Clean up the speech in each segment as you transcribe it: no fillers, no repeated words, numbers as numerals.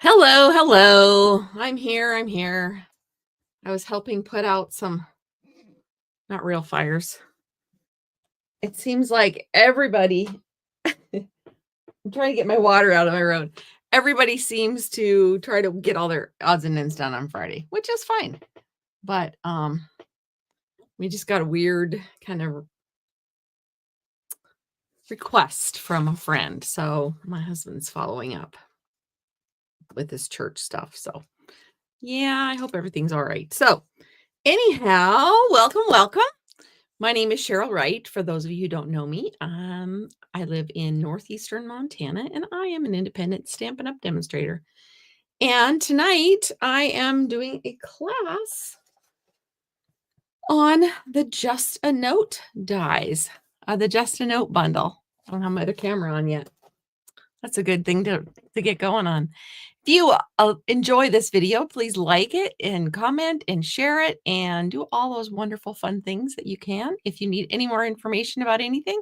Hello, hello. I'm here. I was helping put out some not real fires. It seems like everybody I'm trying to get my water out of my road. Everybody seems to try to get all their odds and ends done on Friday, which is fine. But we just got a weird kind of request from a friend. So my husband's following up with his church stuff. So yeah, I hope everything's all right. So anyhow, welcome. My name is Cheryl Wright. For those of you who don't know me, I live in northeastern Montana, and I am an independent Stampin' Up! Demonstrator. And tonight, I am doing a class on the Just a Note dies, the Just a Note bundle. I don't have my other camera on yet. That's a good thing to get going on. If you enjoy this video, please like it and comment and share it and do all those wonderful fun things that you can. If you need any more information about anything,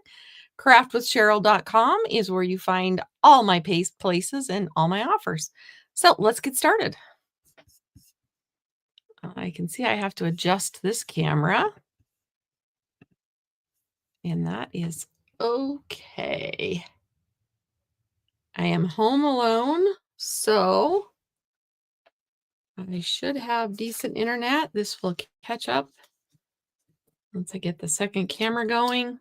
craftwithcheryl.com is where you find all my places and all my offers. So let's get started. I can see I have to adjust this camera. And that is okay. I am home alone, so I should have decent internet. This will catch up once I get the second camera going.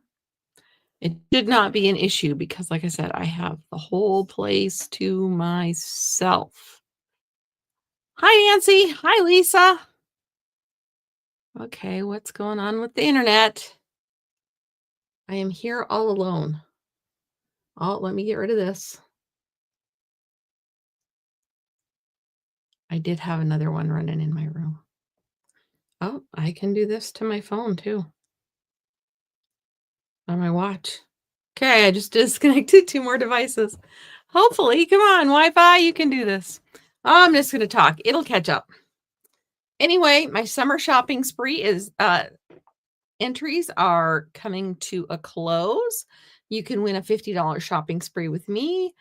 It should not be an issue because, like I said, I have the whole place to myself. Hi, Nancy. Hi, Lisa. Okay, what's going on with the internet? I am here all alone. Oh, let me get rid of this. I did have another one running in my room. Oh, I can do this to my phone too. On my watch. Okay, I just disconnected 2 more devices. Hopefully, come on, Wi-Fi, you can do this. I'm just going to talk. It'll catch up. Anyway, my summer shopping spree is entries are coming to a close. You can win a $50 shopping spree with me.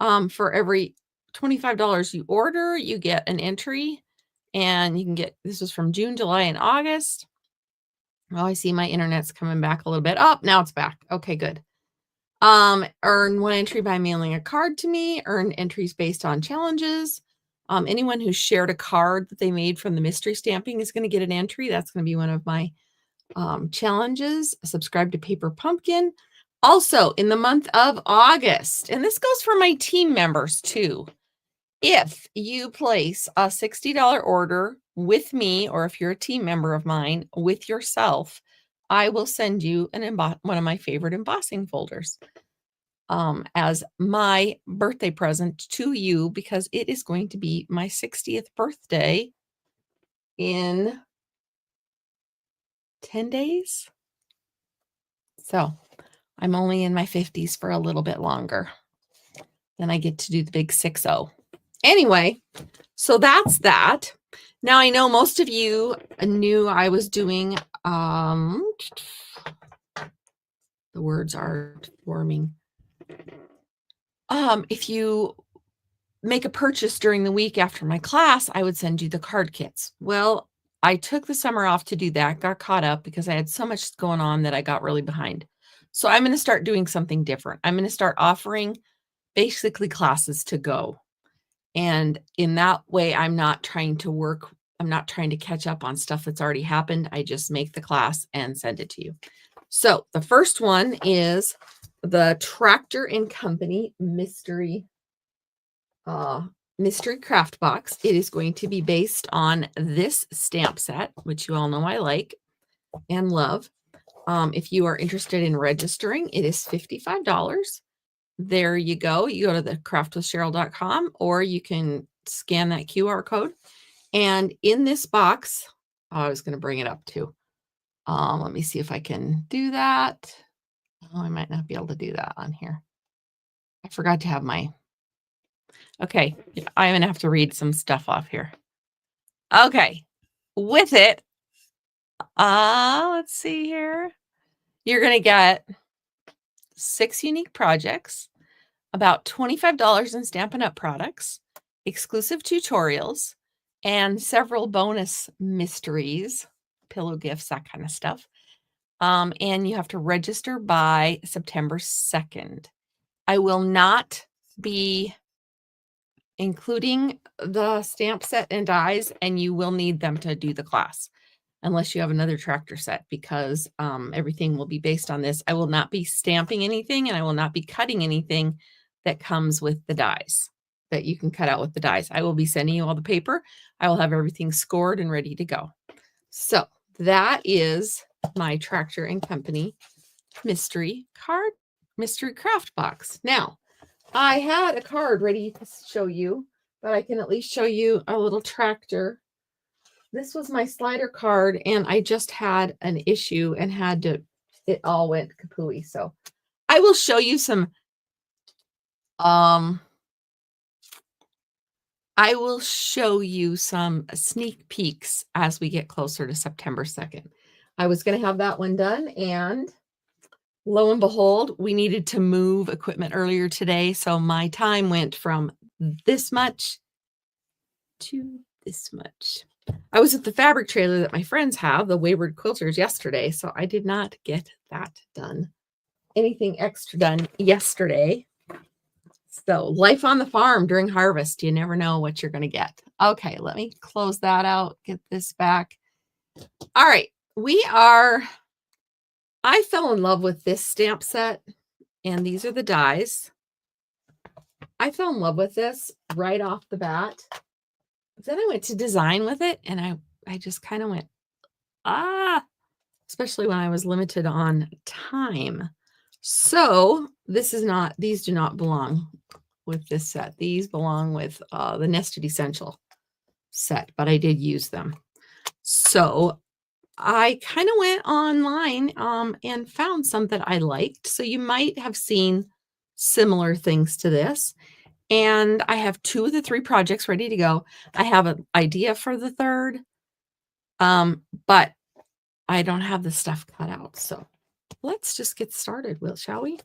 For every $25 you order, you get an entry, and you can get, this is from June, July, and August. Oh, I see my internet's coming back a little bit. Oh, now it's back. Okay, good. Earn 1 entry by mailing a card to me, earn entries based on challenges. Anyone who shared a card that they made from the mystery stamping is going to get an entry. That's going to be one of my challenges. Subscribe to Paper Pumpkin. Also, in the month of August, and this goes for my team members too, if you place a $60 order with me, or if you're a team member of mine with yourself, I will send you one of my favorite embossing folders as my birthday present to you, because it is going to be my 60th birthday in 10 days. So I'm only in my 50s for a little bit longer. Then I get to do the big 6-0. Anyway, so that's that. Now I know most of you knew I was doing, the words are forming. If you make a purchase during the week after my class, I would send you the card kits. Well, I took the summer off to do that, got caught up because I had so much going on that I got really behind. So I'm going to start doing something different. I'm going to start offering basically classes to go. And in that way, I'm not trying to catch up on stuff that's already happened. I just make the class and send it to you. So the first one is the Tractor and Company mystery craft box. It is going to be based on this stamp set, which you all know I like and love. If you are interested in registering, it is $55. There you go. You go to the craftwithcheryl.com, or you can scan that QR code. And in this box, I was going to bring it up too. Let me see if I can do that. Oh, I might not be able to do that on here. I forgot to have my, okay, I'm going to have to read some stuff off here. Okay, with it, let's see here. You're going to get 6 unique projects, about $25 in Stampin' Up! Products, exclusive tutorials, and several bonus mysteries, pillow gifts, that kind of stuff. And you have to register by September 2nd. I will not be including the stamp set and dies, and you will need them to do the class unless you have another tractor set, because everything will be based on this. I will not be stamping anything, and I will not be cutting anything that comes with the dies that you can cut out with the dies. I will be sending you all the paper. I will have everything scored and ready to go. So that is my Tractor and Company mystery craft box. Now, I had a card ready to show you, but I can at least show you a little tractor. This was my slider card, and I just had an issue and it all went kapooey. So I will show you some, sneak peeks as we get closer to September 2nd. I was going to have that one done, and lo and behold, we needed to move equipment earlier today. So my time went from this much to this much. I was at the fabric trailer that my friends have, the Wayward Quilters, yesterday, so I did not get that done. Anything extra done yesterday. So life on the farm during harvest, you never know what you're going to get. Okay, let me close that out, get this back. All right, I fell in love with this stamp set, and these are the dies. I fell in love with this right off the bat. Then I went to design with it, and I just kind of went, especially when I was limited on time. So these do not belong with this set. These belong with the Nested Essential set, but I did use them. So I kind of went online and found some that I liked. So you might have seen similar things to this. And I have 2 of the 3 projects ready to go. I have an idea for the third, but I don't have the stuff cut out. So let's just get started, shall we?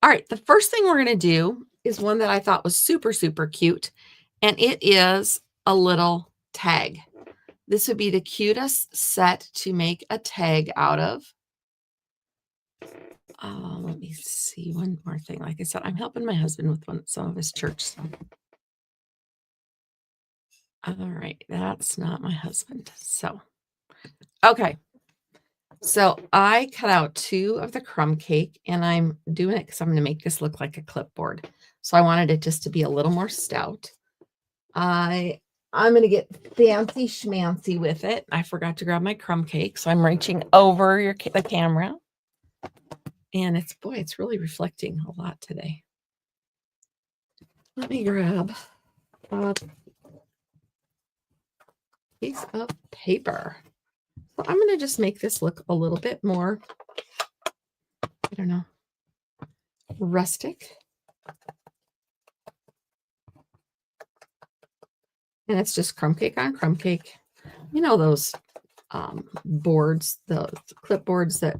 All right, the first thing we're going to do is one that I thought was super, super cute, and it is a little tag. This would be the cutest set to make a tag out of. Let me see one more thing. Like I said, I'm helping my husband with some of his church stuff. All right, that's not my husband. So, okay. So I cut out 2 of the crumb cake, and I'm doing it because I'm going to make this look like a clipboard. So I wanted it just to be a little more stout. I'm going to get fancy schmancy with it. I forgot to grab my crumb cake, so I'm reaching over the camera. And it's really reflecting a lot today. Let me grab a piece of paper. So I'm going to just make this look a little bit more, I don't know, rustic. And it's just crumb cake on crumb cake. You know those boards, the clipboards that,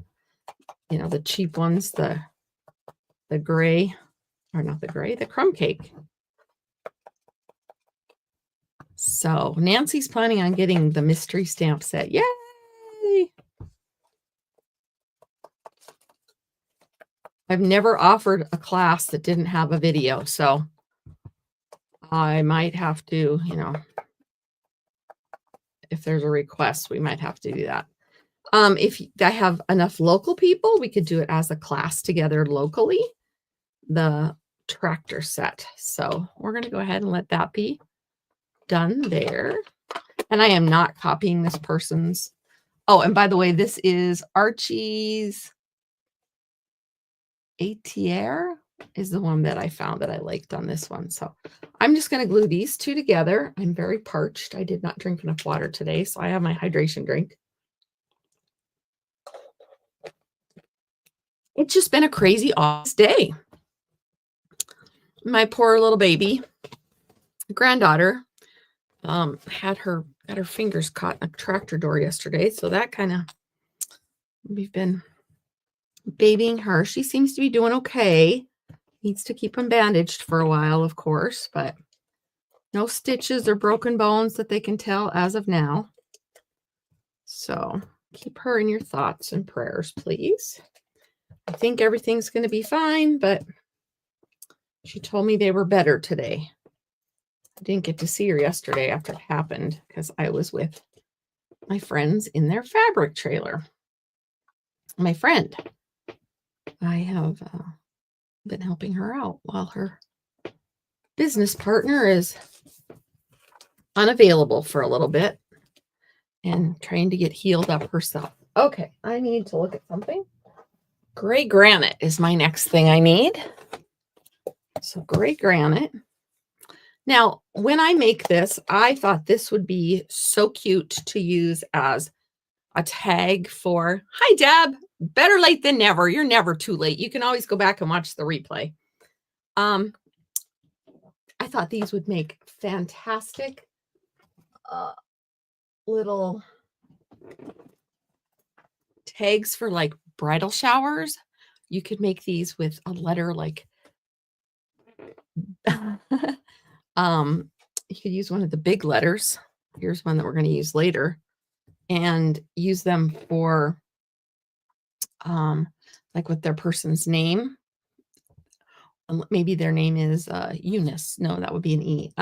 the cheap ones, the gray, or not the gray, the crumb cake. So Nancy's planning on getting the mystery stamp set. Yay! I've never offered a class that didn't have a video, so I might have to, if there's a request, we might have to do that. If I have enough local people, we could do it as a class together locally, the tractor set. So we're going to go ahead and let that be done there. And I am not copying this person's. Oh, and by the way, this is Archie's ATR is the one that I found that I liked on this one. So I'm just going to glue these 2 together. I'm very parched. I did not drink enough water today, so I have my hydration drink. It's just been a crazy August day. My poor little baby granddaughter got her fingers caught in a tractor door yesterday. So that we've been babying her. She seems to be doing okay. Needs to keep them bandaged for a while, of course, but No stitches or broken bones that they can tell as of now. So keep her in your thoughts and prayers, please. I think everything's going to be fine, but she told me they were better today. I didn't get to see her yesterday after it happened because I was with my friends in their fabric trailer. My friend, I have been helping her out while her business partner is unavailable for a little bit and trying to get healed up herself. Okay, I need to look at something. Gray granite is my next thing I need. So gray granite. Now, when I make this, I thought this would be so cute to use as a tag for, hi, Deb, better late than never. You're never too late. You can always go back and watch the replay. I thought these would make fantastic little tags for like bridal showers. You could make these with a letter like, you could use one of the big letters. Here's one that we're going to use later and use them for like with their person's name. Maybe their name is Eunice. No, that would be an E.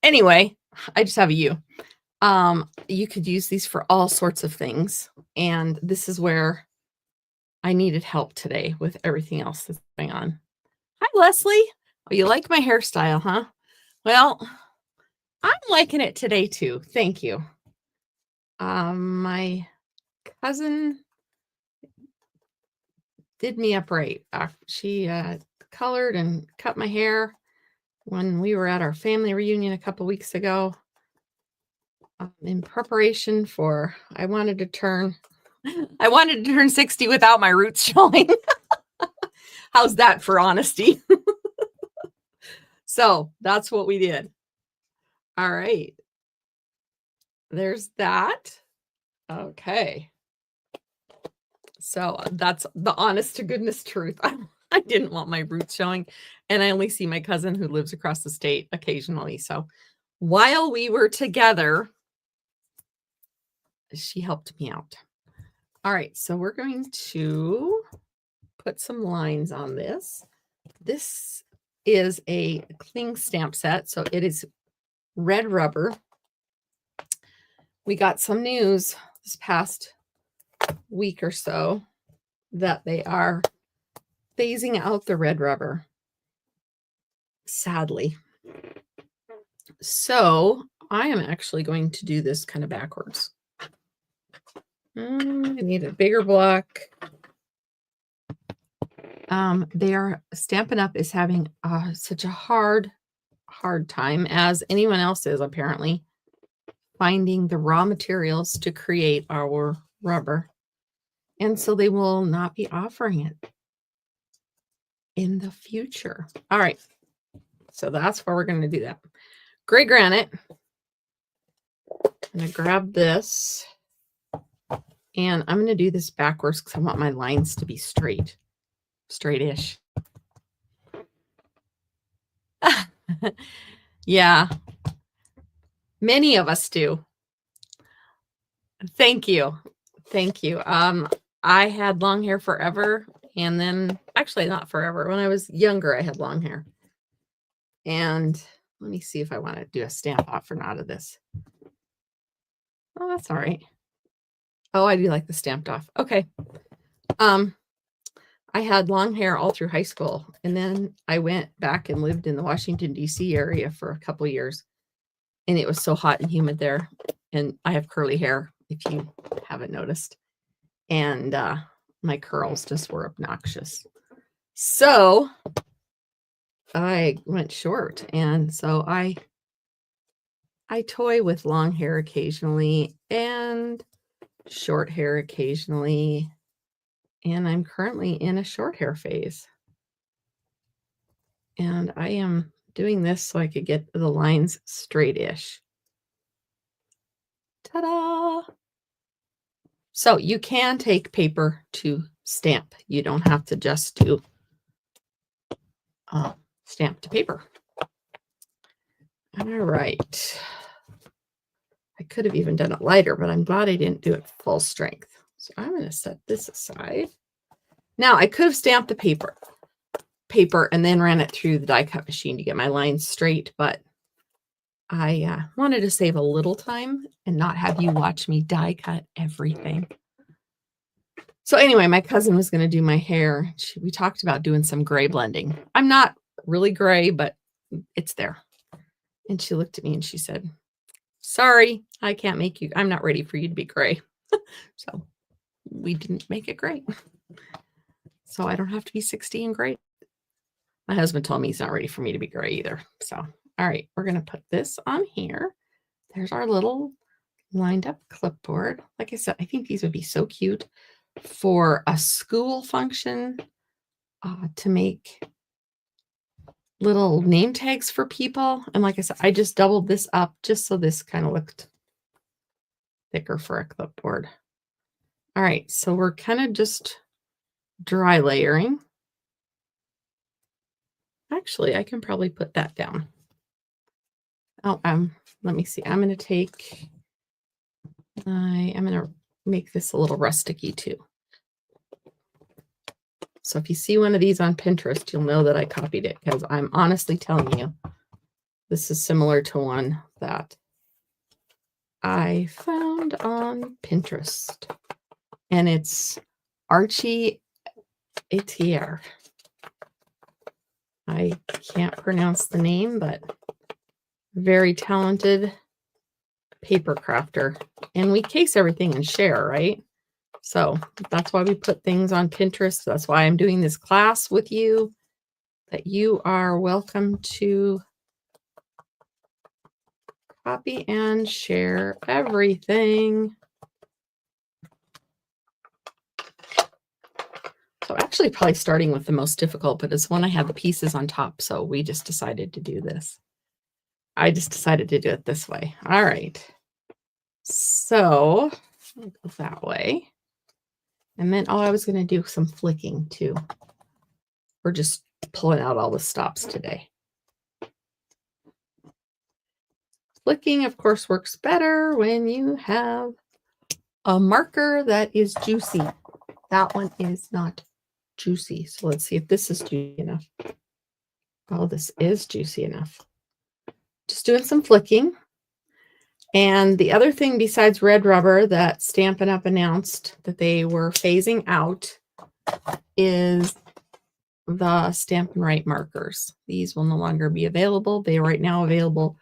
Anyway, I just have a U. You could use these for all sorts of things. And this is where I needed help today with everything else that's going on. Hi, Leslie. Oh, you like my hairstyle, huh? Well, I'm liking it today too. Thank you. My cousin did me up right. She colored and cut my hair when we were at our family reunion a couple weeks ago in preparation for, I wanted to turn 60 without my roots showing. How's that for honesty? So that's what we did. All right. There's that. Okay. So that's the honest to goodness truth. I didn't want my roots showing, and I only see my cousin who lives across the state occasionally. So while we were together, she helped me out. All right, so we're going to put some lines on this. This is a cling stamp set, so it is red rubber. We got some news this past week or so that they are phasing out the red rubber, sadly. So I am actually going to do this kind of backwards. I need a bigger block. Stampin' Up is having such a hard time, as anyone else is apparently, finding the raw materials to create our rubber. And so they will not be offering it in the future. All right. So that's where we're going to do that. Gray granite. I'm going to grab this. And I'm going to do this backwards because I want my lines to be straight-ish. Yeah. Many of us do. Thank you. Thank you. I had long hair forever, and then actually not forever. When I was younger, I had long hair. And let me see if I want to do a stamp off or not of this. Oh, that's all right. Oh, I do like the stamped off. Okay. I had long hair all through high school, and then I went back and lived in the Washington, D.C. area for a couple of years, and it was so hot and humid there. And I have curly hair, if you haven't noticed. And my curls just were obnoxious. So I went short. And so I toy with long hair occasionally and short hair occasionally. And I'm currently in a short hair phase. And I am doing this so I could get the lines straight-ish. Ta-da! So you can take paper to stamp. You don't have to just do stamp to paper. All right. I could have even done it lighter, but I'm glad I didn't do it full strength. So I'm going to set this aside. Now I could have stamped the paper and then ran it through the die cut machine to get my lines straight, but I wanted to save a little time and not have you watch me die cut everything. So anyway, my cousin was going to do my hair. We talked about doing some gray blending. I'm not really gray, but it's there. And she looked at me and she said, sorry, I can't make you. I'm not ready for you to be gray. So we didn't make it gray. So I don't have to be 60 and gray. My husband told me he's not ready for me to be gray either. So, all right, we're going to put this on here. There's our little lined up clipboard. Like I said, I think these would be so cute for a school function to make little name tags for people. And like I said, I just doubled this up just so this kind of looked thicker for a clipboard. All right, so we're kind of just dry layering. Actually, I can probably put that down. Oh, let me see. I'm going to take, I'm going to make this a little rusticy too. So if you see one of these on Pinterest, you'll know that I copied it because I'm honestly telling you, this is similar to one that I found on Pinterest. And it's Archie Etier. I can't pronounce the name, but very talented paper crafter. And we case everything and share, right? So that's why we put things on Pinterest. That's why I'm doing this class with you, that you are welcome to copy and share everything. So actually probably starting with the most difficult, but it's when I had the pieces on top. So we just decided to do this. I just decided to do it this way. All right. So I'll go that way. And then, I was going to do some flicking too. We're just pulling out all the stops today. Flicking, of course, works better when you have a marker that is juicy. That one is not juicy. So let's see if this is juicy enough. Oh, this is juicy enough. Just doing some flicking. And the other thing besides red rubber that Stampin' Up! Announced that they were phasing out is the Stampin' Wright markers. These will no longer be available. They are right now available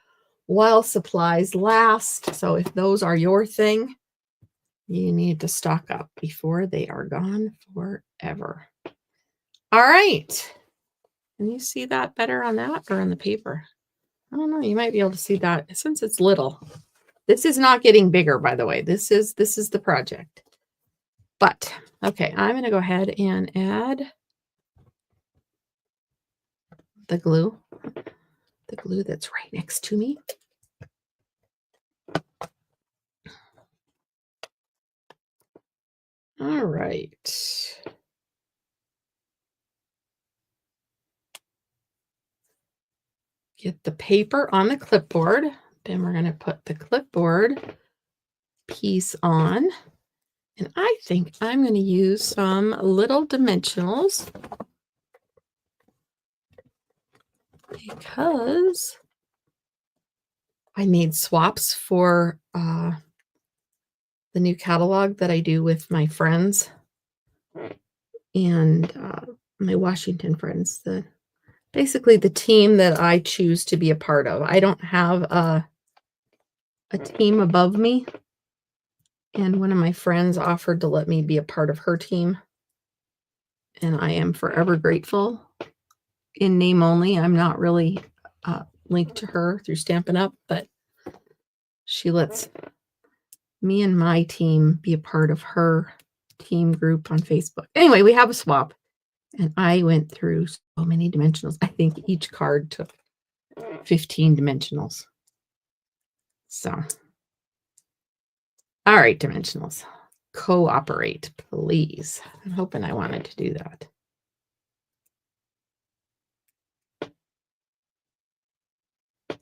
while supplies last. So if those are your thing, you need to stock up before they are gone forever. All right. Can you see that better on that or on the paper? I don't know. You might be able to see that since it's little. This is not getting bigger, by the way. This is the project. But okay, I'm going to go ahead and add the glue that's right next to me. All right. Get the paper on the clipboard. Then we're going to put the clipboard piece on. And I think I'm going to use some little dimensionals because I made swaps for the new catalog that I do with my friends and my Washington friends. Basically the team that I choose to be a part of. I don't have a team above me. And one of my friends offered to let me be a part of her team. And I am forever grateful. In name only, I'm not really linked to her through Stampin' Up, but she lets me and my team be a part of her team group on Facebook. Anyway, we have a swap. And I went through so many dimensionals. I think each card took 15 dimensionals. So, all right, dimensionals. Cooperate, please. I'm hoping I wanted to do that.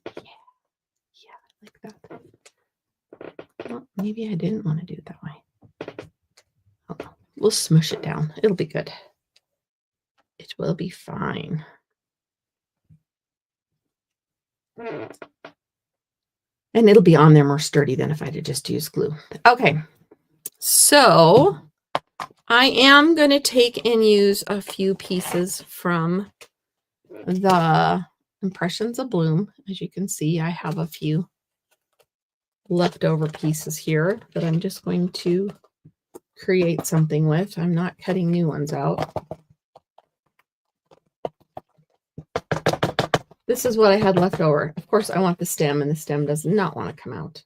Yeah. like that. Well, maybe I didn't want to do it that way. Oh, we'll smush it down. It'll be good. It will be fine. And it'll be on there more sturdy than if I had just used glue. Okay, so I am going to take and use a few pieces from the Impressions of Bloom. As you can see, I have a few leftover pieces here that I'm just going to create something with. I'm not cutting new ones out. This is what I had left over. Of course, I want the stem, and the stem does not want to come out.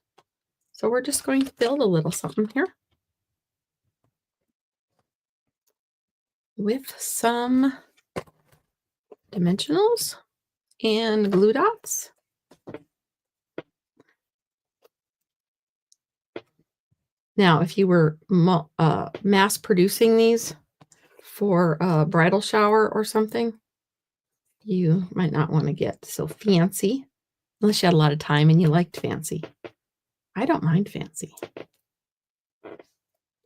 So we're just going to build a little something here with some dimensionals and glue dots. Now, if you were mass producing these for a bridal shower or something, you might not want to get so fancy unless you had a lot of time and you liked fancy. I don't mind fancy.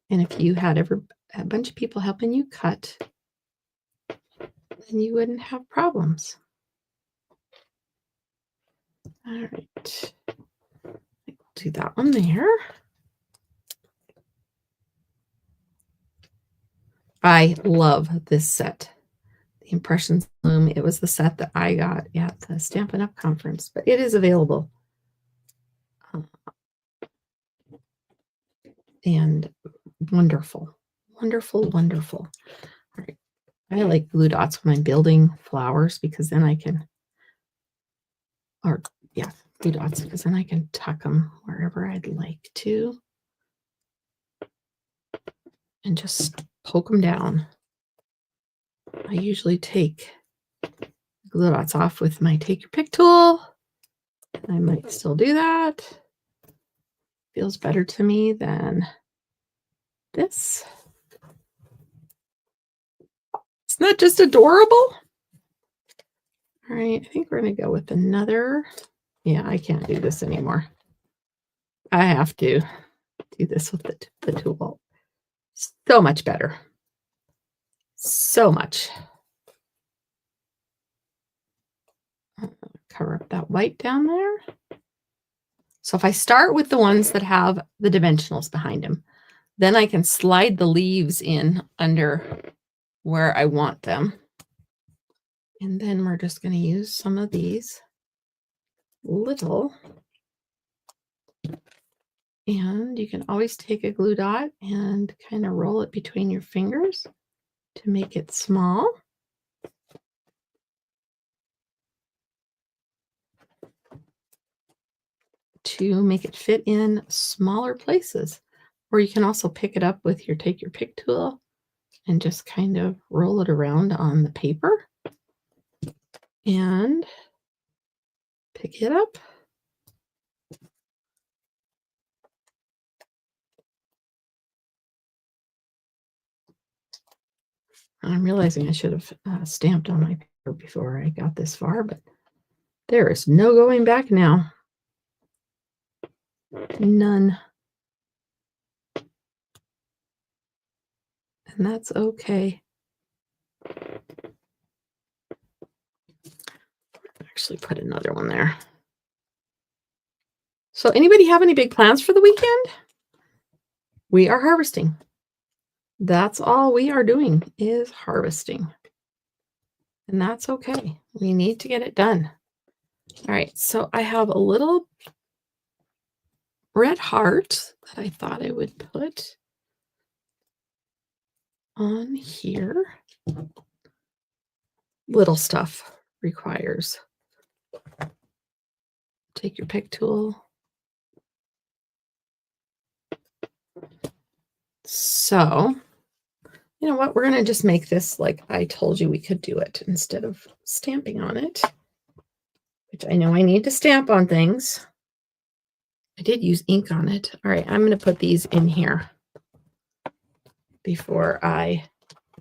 And if you had a bunch of people helping you cut, then you wouldn't have problems. All right. We'll do that one there. I love this set. The Impressions Bloom. It was the set that I got at the Stampin' Up! Conference, but it is available. And wonderful, wonderful, wonderful. All right. I like glue dots when I'm building flowers because then I can, glue dots because then I can tuck them wherever I'd like to and just poke them down. I usually take glue dots off with my Take Your Pick tool. I might still do that. Feels better to me than this. Isn't that just adorable? All right, I think we're going to go with another. Yeah, I can't do this anymore. I have to do this with the tool. So much better. So much. Cover up that white down there. So if I start with the ones that have the dimensionals behind them, then I can slide the leaves in under where I want them. And then we're just going to use some of these little. And you can always take a glue dot and kind of roll it between your fingers to make it small. To make it fit in smaller places. Or you can also pick it up with your Take Your Pick tool and just kind of roll it around on the paper and pick it up. I'm realizing I should have stamped on my paper before I got this far, but there is no going back now. None. And that's okay. Actually put another one there. So anybody have any big plans for the weekend? We are harvesting. That's all we are doing is harvesting. And that's okay. We need to get it done. All right, so I have a little red heart that I thought I would put on here. Little stuff requires Take Your Pick tool. So, you know what? We're going to just make this like I told you we could do it instead of stamping on it, which I know I need to stamp on things. I did use ink on it. All right, I'm going to put these in here before I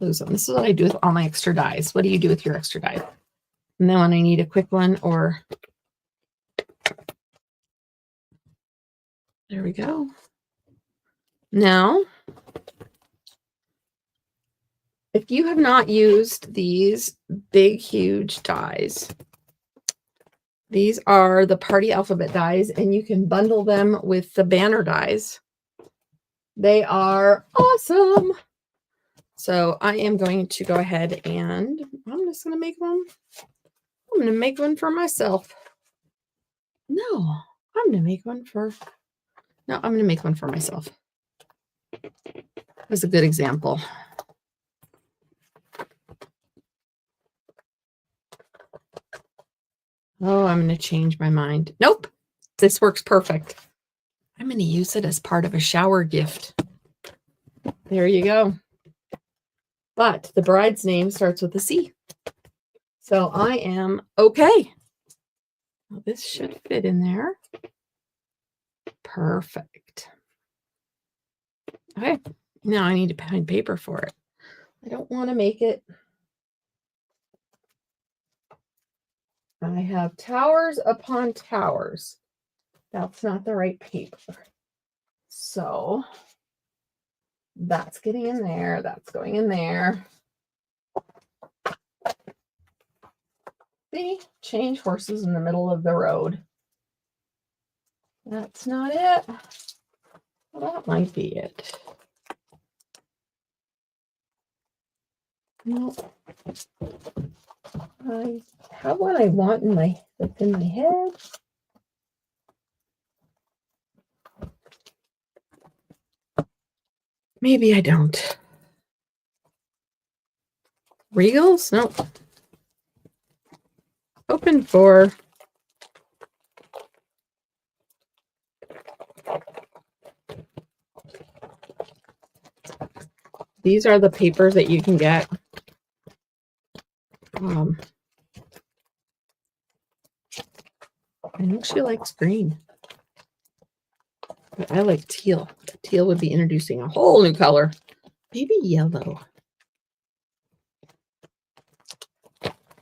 lose them. This is what I do with all my extra dies. What do you do with your extra die? And then when I need a quick one or There we go. Now, if you have not used these big, huge dies, these are the party alphabet dies, and you can bundle them with the banner dies. They are awesome. So I am going to go ahead and I'm just going to make one. I'm going to make one for myself. No, I'm going to make one for, no, I'm going to make one for myself. That's a good example. Oh, I'm going to change my mind. Nope, this works perfect. I'm going to use it as part of a shower gift. There you go. But the bride's name starts with a C. So I am okay. Well, this should fit in there. Perfect. Okay, now I need to find paper for it. I don't want to make it. I have towers upon towers. That's not the right paper. So that's getting in there. That's going in there. See, change horses in the middle of the road. That's not it. Well, that might be it. Nope. I have what I want in my that's in my head. Maybe I don't. Regals? Nope. Open for these are the papers that you can get. I know she likes green, but I like teal. Teal would be introducing a whole new color. Maybe yellow.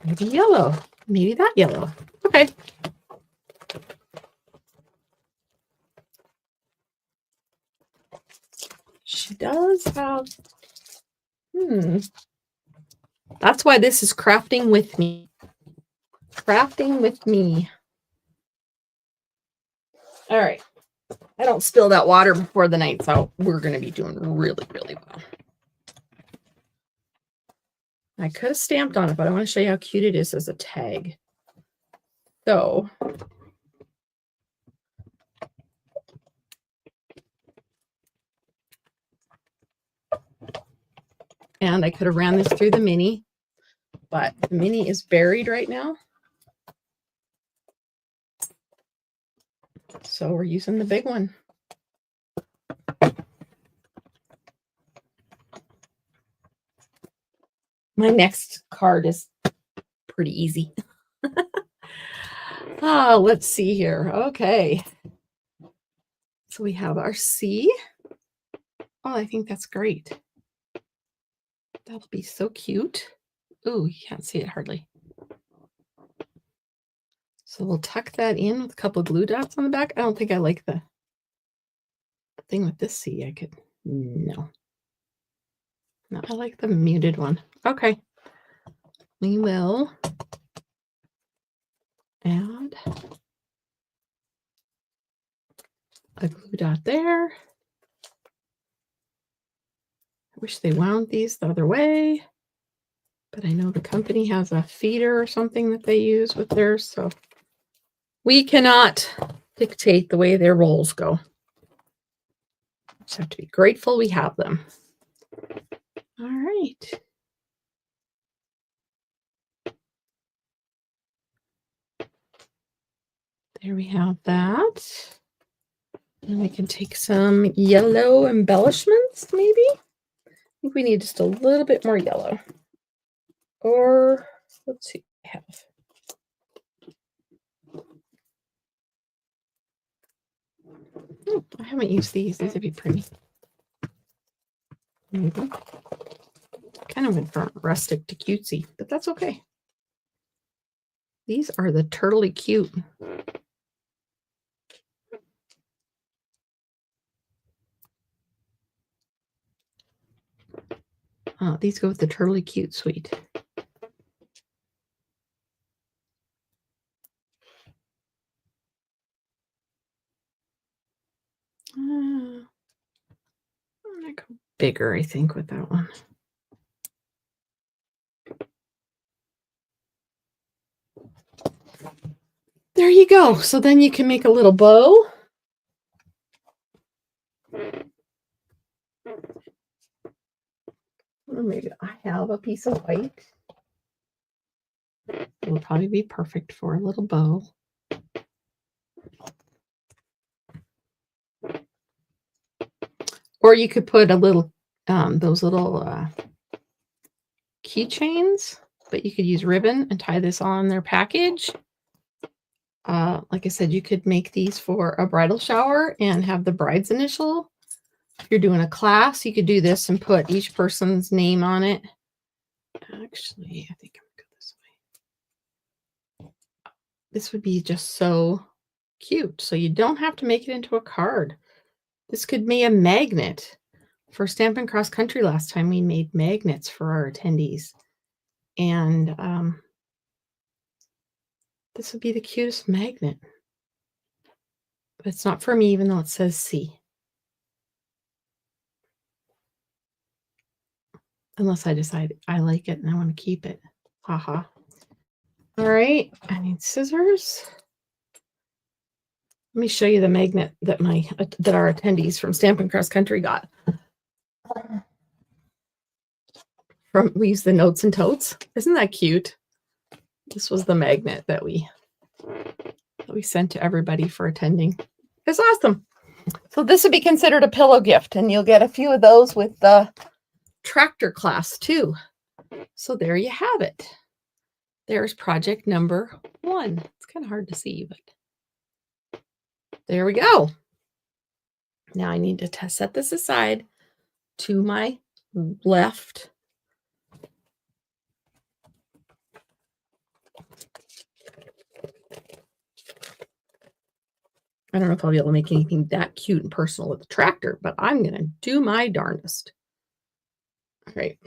Maybe yellow. Maybe that yellow. Okay. She does have, that's why this is crafting with me. Crafting with me. All right. I don't spill that water before the night's out. We're going to be doing really, really well. I could have stamped on it, but I want to show you how cute it is as a tag. So, and I could have ran this through the mini, but the mini is buried right now. So we're using the big one. My next card is pretty easy. Let's see here. Okay. So we have our C. Oh, I think that's great. That'll be so cute. Ooh, you can't see it hardly. So we'll tuck that in with a couple of glue dots on the back. I don't think I like the thing with this C. I could, no. No, I like the muted one. Okay. We will add a glue dot there. I wish they wound these the other way, but I know the company has a feeder or something that they use with theirs, so we cannot dictate the way their rolls go. Just have to be grateful we have them. All right. There we have that. And we can take some yellow embellishments, maybe. I think we need just a little bit more yellow. Or let's see what I have. Oh, I haven't used these. These would be pretty. Maybe. Kind of went from rustic to cutesy, but that's okay. These are the turtly cute. These go with the Turtley Cute Suite. I'm gonna go bigger, I think, with that one. There you go. So then you can make a little bow. Or maybe I have a piece of white. It'll probably be perfect for a little bow. Or you could put a little, those little keychains, but you could use ribbon and tie this on their package. Like I said, you could make these for a bridal shower and have the bride's initial. If you're doing a class, you could do this and put each person's name on it. Actually, I think I'm gonna go this way. This would be just so cute. So you don't have to make it into a card. This could be a magnet. For Stampin' Cross Country last time, we made magnets for our attendees. And this would be the cutest magnet. But it's not for me, even though it says C. Unless I decide I like it and I want to keep it. Haha. All right, I need scissors. Let me show you the magnet that our attendees from Stampin' Cross Country got. We use the Notes and Totes. Isn't that cute? This was the magnet that we sent to everybody for attending. It's awesome. So this would be considered a pillow gift, and you'll get a few of those with the tractor class too. So there you have it. There's project number 1. It's kind of hard to see, but there we go. Now I need to set this aside to my left. I don't know if I'll be able to make anything that cute and personal with the tractor, but I'm going to do my darndest. All right.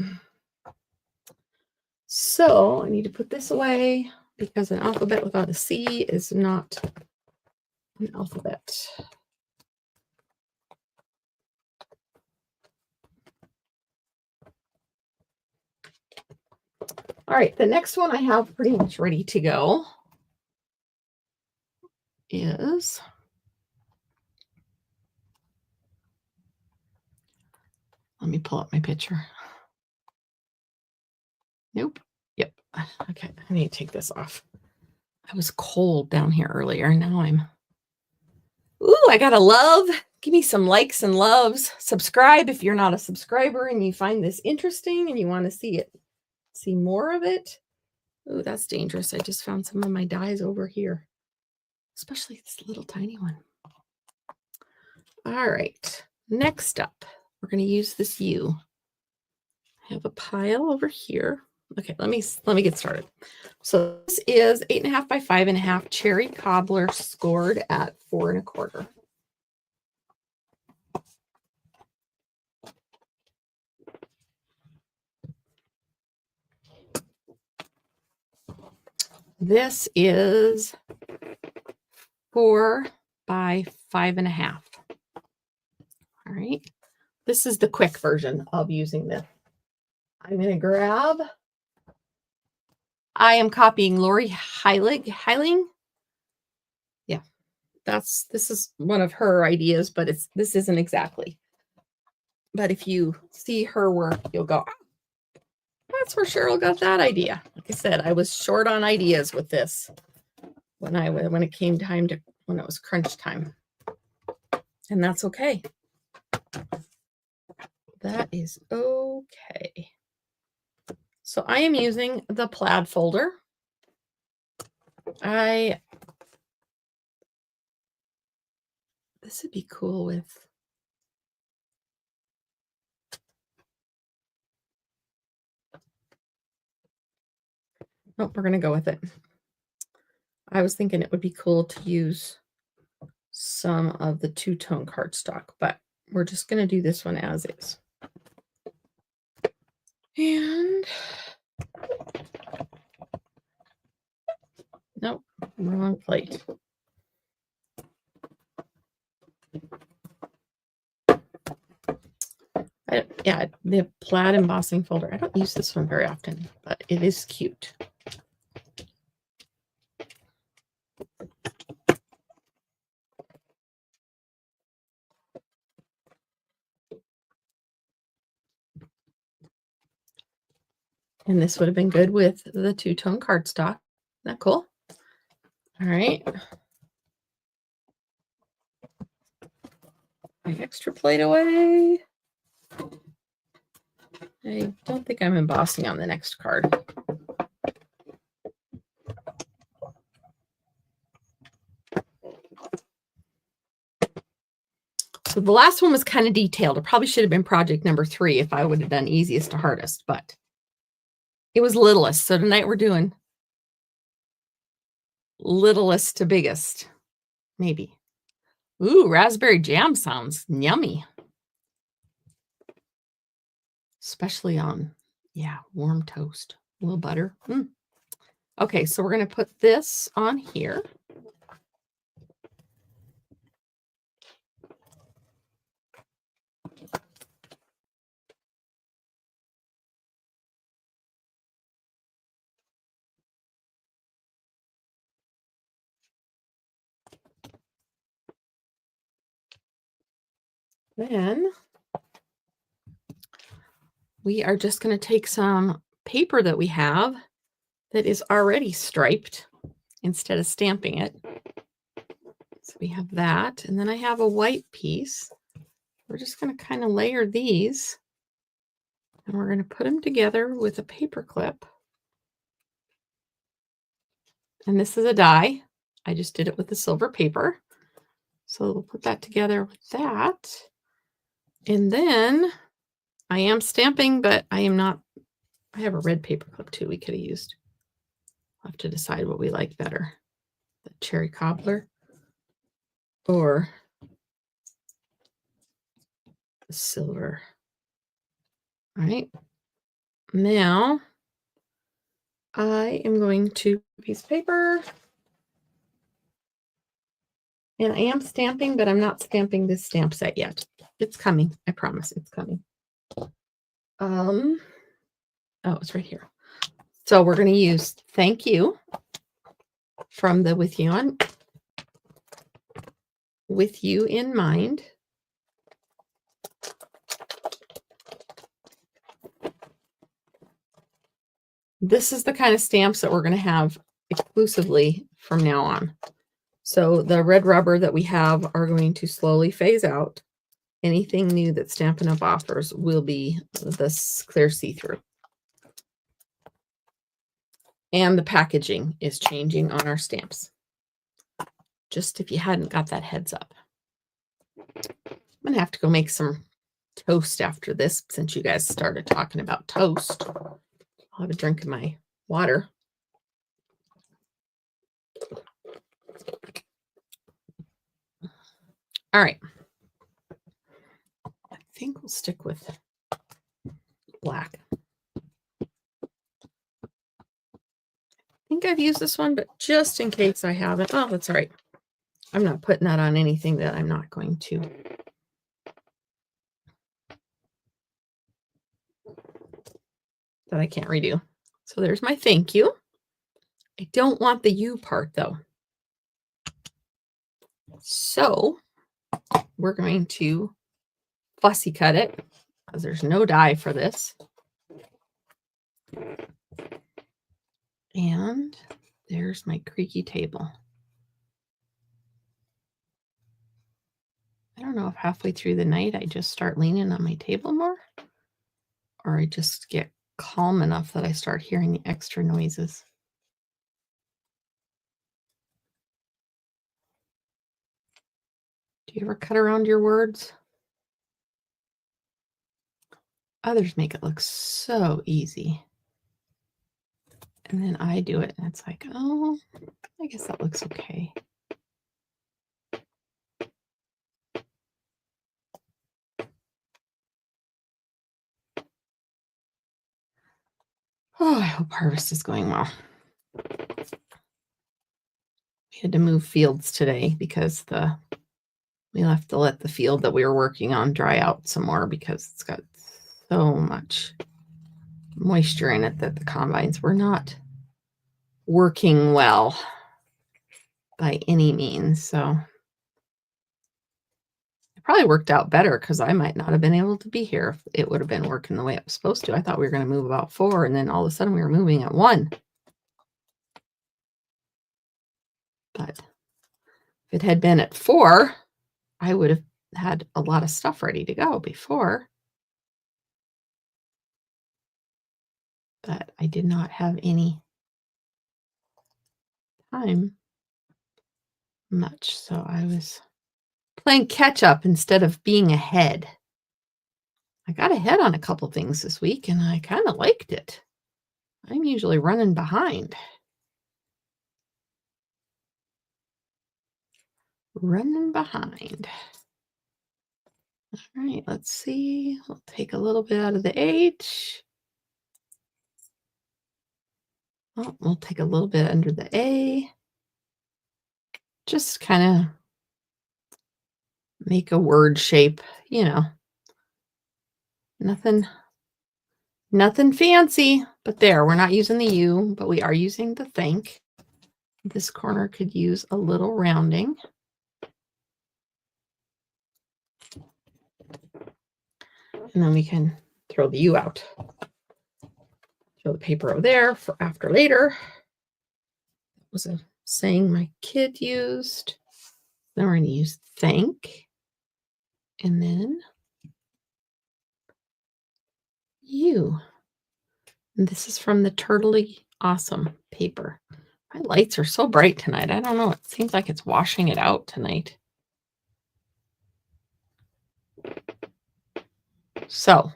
So I need to put this away because an alphabet without a C is not an alphabet. All right, the next one I have pretty much ready to go is let me pull up my picture. Nope. Yep. Okay, I need to take this off. I was cold down here earlier. Now I'm... Ooh, I got a love. Give me some likes and loves. Subscribe if you're not a subscriber and you find this interesting and you want to see more of it. Ooh, that's dangerous. I just found some of my dies over here, especially this little tiny one. All right, next up, we're going to use this U. I have a pile over here. Okay, let me get started. So this is 8.5 by 5.5 cherry cobbler scored at 4 1/4. This is 4 by 5.5. All right, this is the quick version of using this. I'm going to grab. I am copying Lori Heiling. Yeah, this is one of her ideas, but this isn't exactly. But if you see her work, you'll go, oh, that's where Cheryl got that idea. Like I said, I was short on ideas with this when it came time to when it was crunch time, and that's okay. That is okay. So I am using the plaid folder. This would be cool with nope, we're going to go with it. I was thinking it would be cool to use some of the two-tone cardstock, but we're just going to do this one as is. And nope, wrong plate. Yeah, the plaid embossing folder. I don't use this one very often, but it is cute. And this would have been good with the two-tone cardstock. Isn't that cool? All right. My extra plate away. I don't think I'm embossing on the next card. So the last one was kind of detailed. It probably should have been project number 3 if I would have done easiest to hardest, but it was littlest. So tonight we're doing littlest to biggest, maybe. Ooh, raspberry jam sounds yummy. Especially on, yeah, warm toast. A little butter. Okay, so we're going to put this on here. Then we are just going to take some paper that we have that is already striped instead of stamping it. So we have that. And then I have a white piece. We're just going to kind of layer these. And we're going to put them together with a paper clip. And this is a die. I just did it with the silver paper. So we'll put that together with that. And then I am stamping, but I am not. I have a red paper clip too we could have used. I'll have to decide what we like better. The cherry cobbler or the silver. All right. Now I am going to piece of paper. And I am stamping, but I'm not stamping this stamp set yet. It's coming. I promise it's coming. Oh, it's right here. So we're going to use thank you from the with you in mind. This is the kind of stamps that we're going to have exclusively from now on. So the red rubber that we have are going to slowly phase out. Anything new that Stampin' Up! Offers will be this clear see-through. And the packaging is changing on our stamps. Just if you hadn't got that heads up. I'm going to have to go make some toast after this since you guys started talking about toast. I'll have a drink of my water. All right. I think we'll stick with black. I think I've used this one, but just in case I haven't. Oh, that's all right. I'm not putting that on anything that I'm not going to. That I can't redo. So there's my thank you. I don't want the U part though. So we're going to fussy cut it because there's no die for this. And there's my creaky table. I don't know if halfway through the night I just start leaning on my table more, or I just get calm enough that I start hearing the extra noises. Do you ever cut around your words? Others make it look so easy. And then I do it and it's like, oh, I guess that looks okay. hope harvest is going well. We had to move fields today because we have to let the field that we were working on dry out some more because it's got so much moisture in it that the combines were not working well by any means. So it probably worked out better because I might not have been able to be here if it would have been working the way it was supposed to. I thought we were going to move about 4, and then all of a sudden we were moving at 1. But if it had been at 4, I would have had a lot of stuff ready to go before. But I did not have any time much, so I was playing catch up instead of being ahead. I got ahead on a couple things this week, and I kind of liked it. I'm usually running behind. Running behind. All right, let's see. We'll take a little bit out of the H. Oh, we'll take a little bit under the A. Just kind of make a word shape, you know. Nothing fancy, but there, we're not using the U, but we are using the think. This corner could use a little rounding. And then we can throw the U out. Throw the paper over there for after later. That was a saying my kid used. Then we're going to use thank. And then U. And this is from the Turtley Awesome paper. My lights are so bright tonight. I don't know. It seems like it's washing it out tonight. So,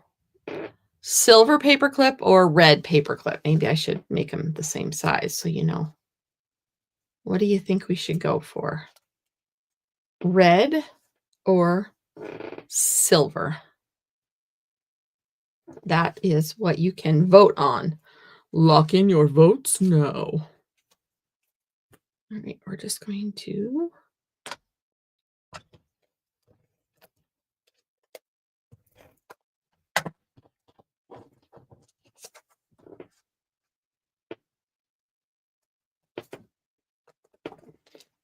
silver paper clip or red paper clip? Maybe I should make them the same size so you know. What do you think we should go for? Red or silver? That is what you can vote on. Lock in your votes now. All right, we're just going to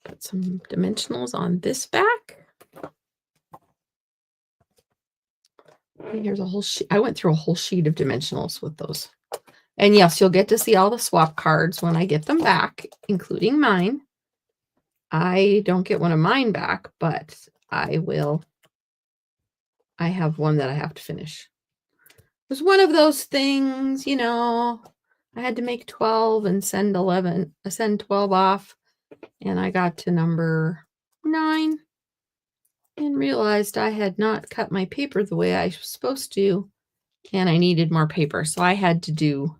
put some dimensionals on this back. Here's a whole sheet. I went through a whole sheet of dimensionals with those. And yes, you'll get to see all the swap cards when I get them back, including mine. I don't get one of mine back, but I will. I have one that I have to finish. It was one of those things, you know, I had to make 12 and send 12 off. And I got to number 9 and realized I had not cut my paper the way I was supposed to. And I needed more paper. So I had to do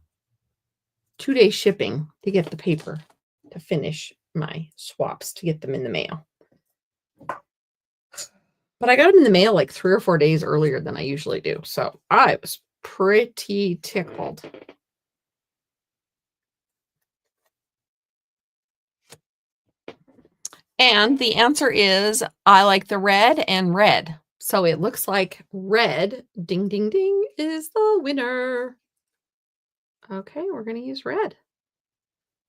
2-day shipping to get the paper to finish my swaps to get them in the mail. But I got them in the mail like 3 or 4 days earlier than I usually do. So I was pretty tickled. And the answer is I like the red and red. So it looks like red, ding, ding, ding, is the winner. Okay, we're going to use red.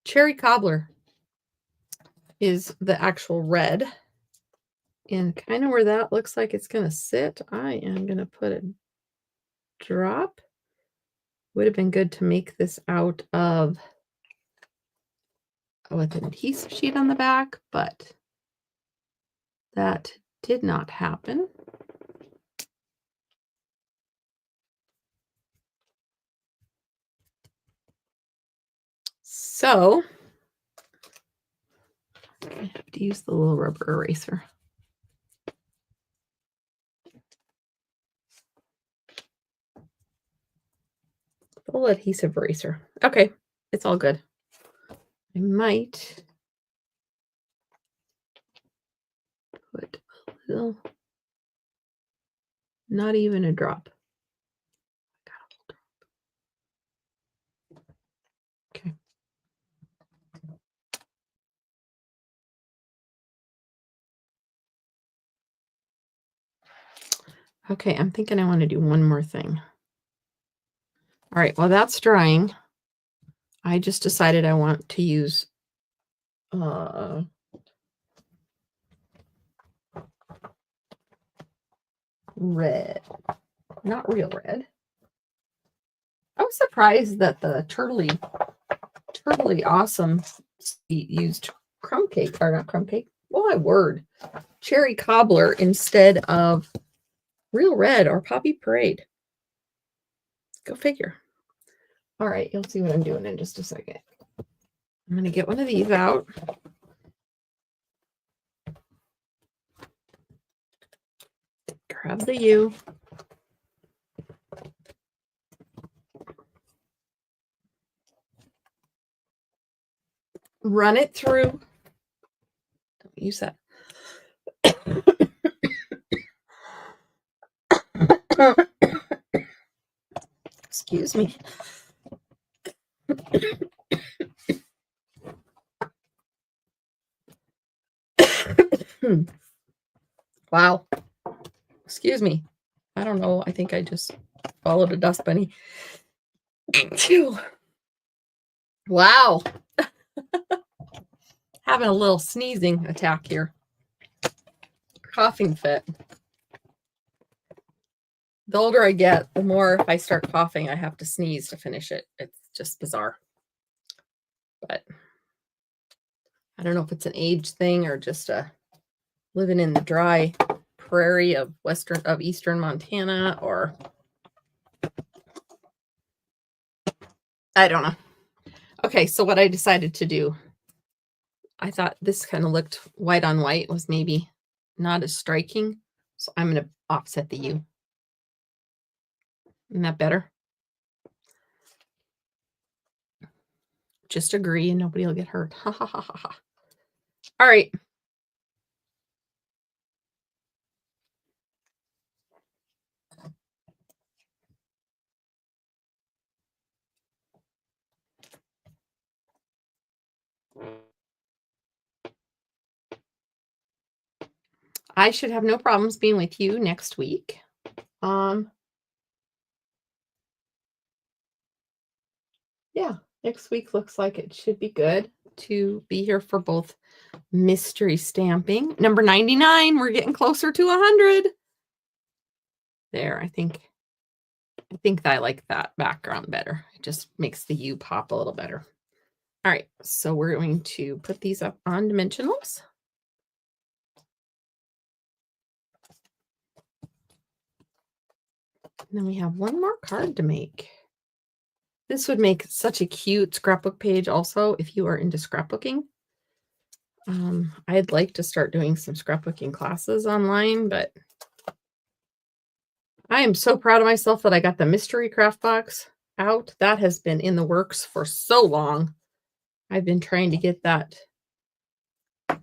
Cherry Cobbler is the actual red. And kind of where that looks like it's going to sit, I am going to put a drop. Would have been good to make this out of with an adhesive sheet on the back, but that did not happen. So I have to use the little rubber eraser. The little adhesive eraser. Okay, it's all good. I might put a little, not even a drop. Okay, I'm thinking I want to do one more thing. All right, while that's drying, I just decided I want to use red, not real red. I was surprised that the turtley awesome used crumb cake, or not crumb cake. Oh, my word. Cherry cobbler instead of real red or poppy parade. Go figure. All right, you'll see what I'm doing in just a second. I'm going to get one of these out. Grab the U. Run it through. Don't use that. Excuse me. Wow. Excuse me. I don't know. I think I just followed a dust bunny. Wow. Having a little sneezing attack here. Coughing fit. The older I get, the more if I start coughing, I have to sneeze to finish it. It's just bizarre. But I don't know if it's an age thing or just a living in the dry prairie of eastern Montana, or I don't know. Okay, so what I decided to do, I thought this kind of looked white on white, was maybe not as striking. So I'm going to offset the U. Isn't that better? Just agree and nobody will get hurt. Ha ha ha ha ha. All right. I should have no problems being with you next week. Yeah, next week looks like it should be good to be here for both mystery stamping. Number 99, we're getting closer to 100. There, I think that I like that background better. It just makes the U pop a little better. All right, so we're going to put these up on dimensionals. And then we have one more card to make. This would make such a cute scrapbook page also if you are into scrapbooking. I'd like to start doing some scrapbooking classes online, but I am so proud of myself that I got the mystery craft box out. That has been in the works for so long. I've been trying to get that. Yeah,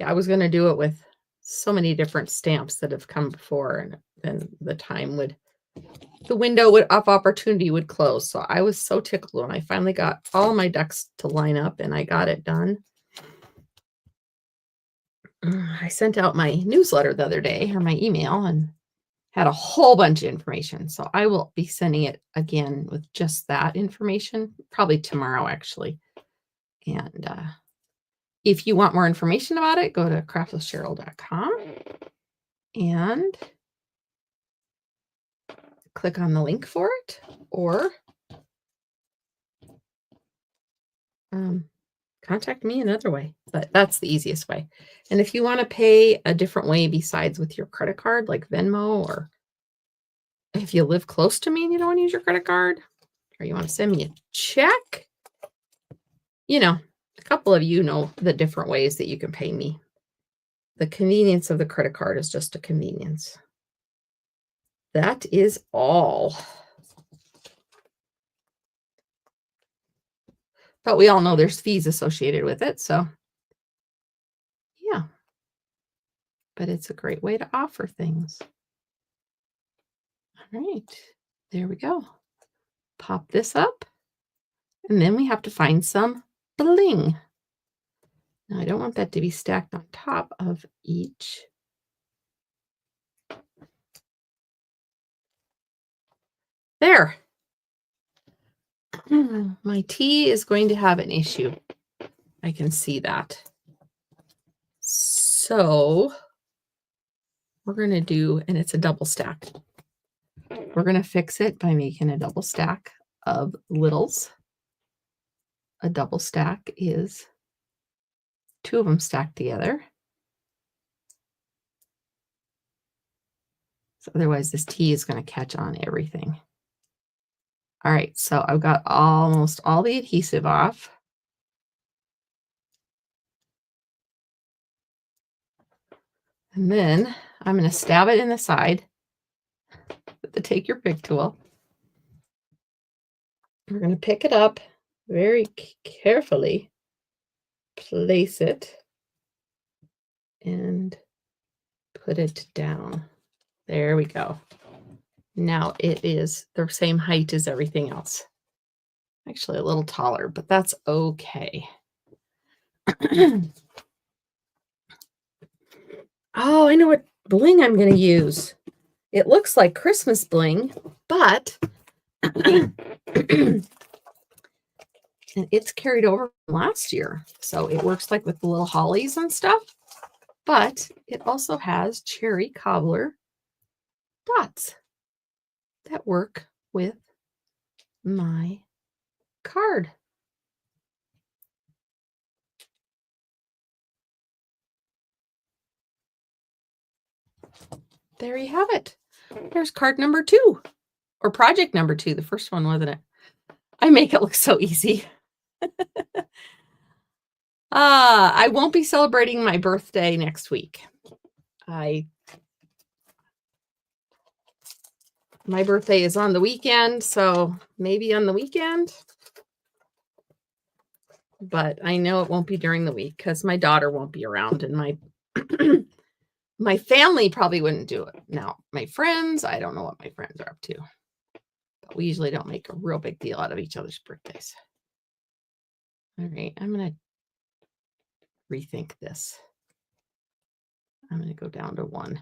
I was going to do it with so many different stamps that have come before, and then the window of opportunity would close. So I was so tickled when I finally got all my ducks to line up and I got it done. I sent out my newsletter the other day, or my email, and had a whole bunch of information. So I will be sending it again with just that information, probably tomorrow, actually. And if you want more information about it, go to craftswithcheryl.com and click on the link for it, or contact me another way, but that's the easiest way. And if you want to pay a different way besides with your credit card, like Venmo, or if you live close to me and you don't want to use your credit card, or you want to send me a check, you know, a couple of you know the different ways that you can pay me. The convenience of the credit card is just a convenience. That is all. But we all know there's fees associated with it, so yeah. But it's a great way to offer things. All right, there we go. Pop this up, and then we have to find some bling. Now, I don't want that to be stacked on top of each There. My tea is going to have an issue. I can see that. So we're going to do, and it's a double stack. We're going to fix it by making a double stack of littles. A double stack is 2 of them stacked together. So otherwise this tea is going to catch on everything. All right, so I've got almost all the adhesive off. And then I'm going to stab it in the side with the take your pick tool. We're going to pick it up very carefully, place it, and put it down. There we go. Now it is the same height as everything else. Actually a little taller, but that's okay. Oh, I know what bling I'm going to use. It looks like Christmas bling, but and it's carried over from last year. So it works like with the little hollies and stuff, but it also has cherry cobbler dots that work with my card. There you have it. There's card number 2, or project number 2. The first one, wasn't it? I make it look so easy. I won't be celebrating my birthday next week. My birthday is on the weekend, so maybe on the weekend. But I know it won't be during the week because my daughter won't be around, and my my family probably wouldn't do it. Now, my friends, I don't know what my friends are up to. But we usually don't make a real big deal out of each other's birthdays. All right, I'm going to rethink this. I'm going to go down to 1.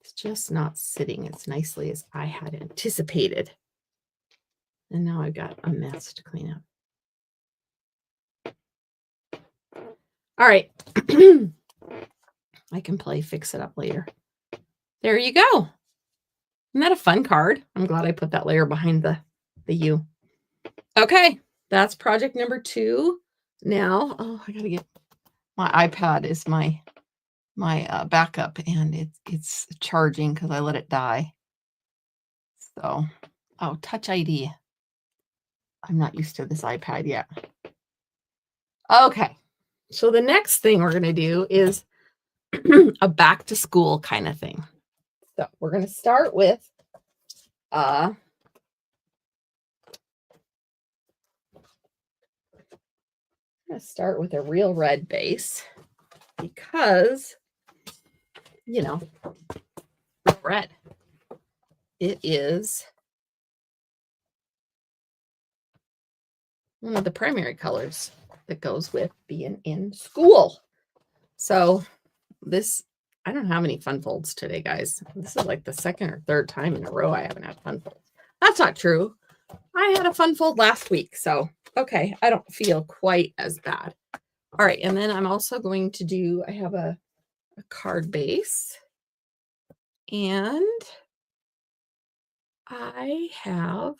It's just not sitting as nicely as I had anticipated. And now I've got a mess to clean up. All right. I can play fix it up later. There you go. Isn't that a fun card? I'm glad I put that layer behind the U. Okay, that's project number 2. Now, I got to get my iPad is my backup, and it's charging because I let it die. So, Touch ID. I'm not used to this iPad yet. Okay, so the next thing we're going to do is a back to school kind of thing. So we're going to start with I'm going to start with a real red base because, you know, red. It is one of the primary colors that goes with being in school. So this, I don't have any fun folds today, guys. This is like the second or third time in a row I haven't had fun folds. That's not true. I had a fun fold last week. So, okay, I don't feel quite as bad. All right, and then I'm also going to do, I have a card base. And I have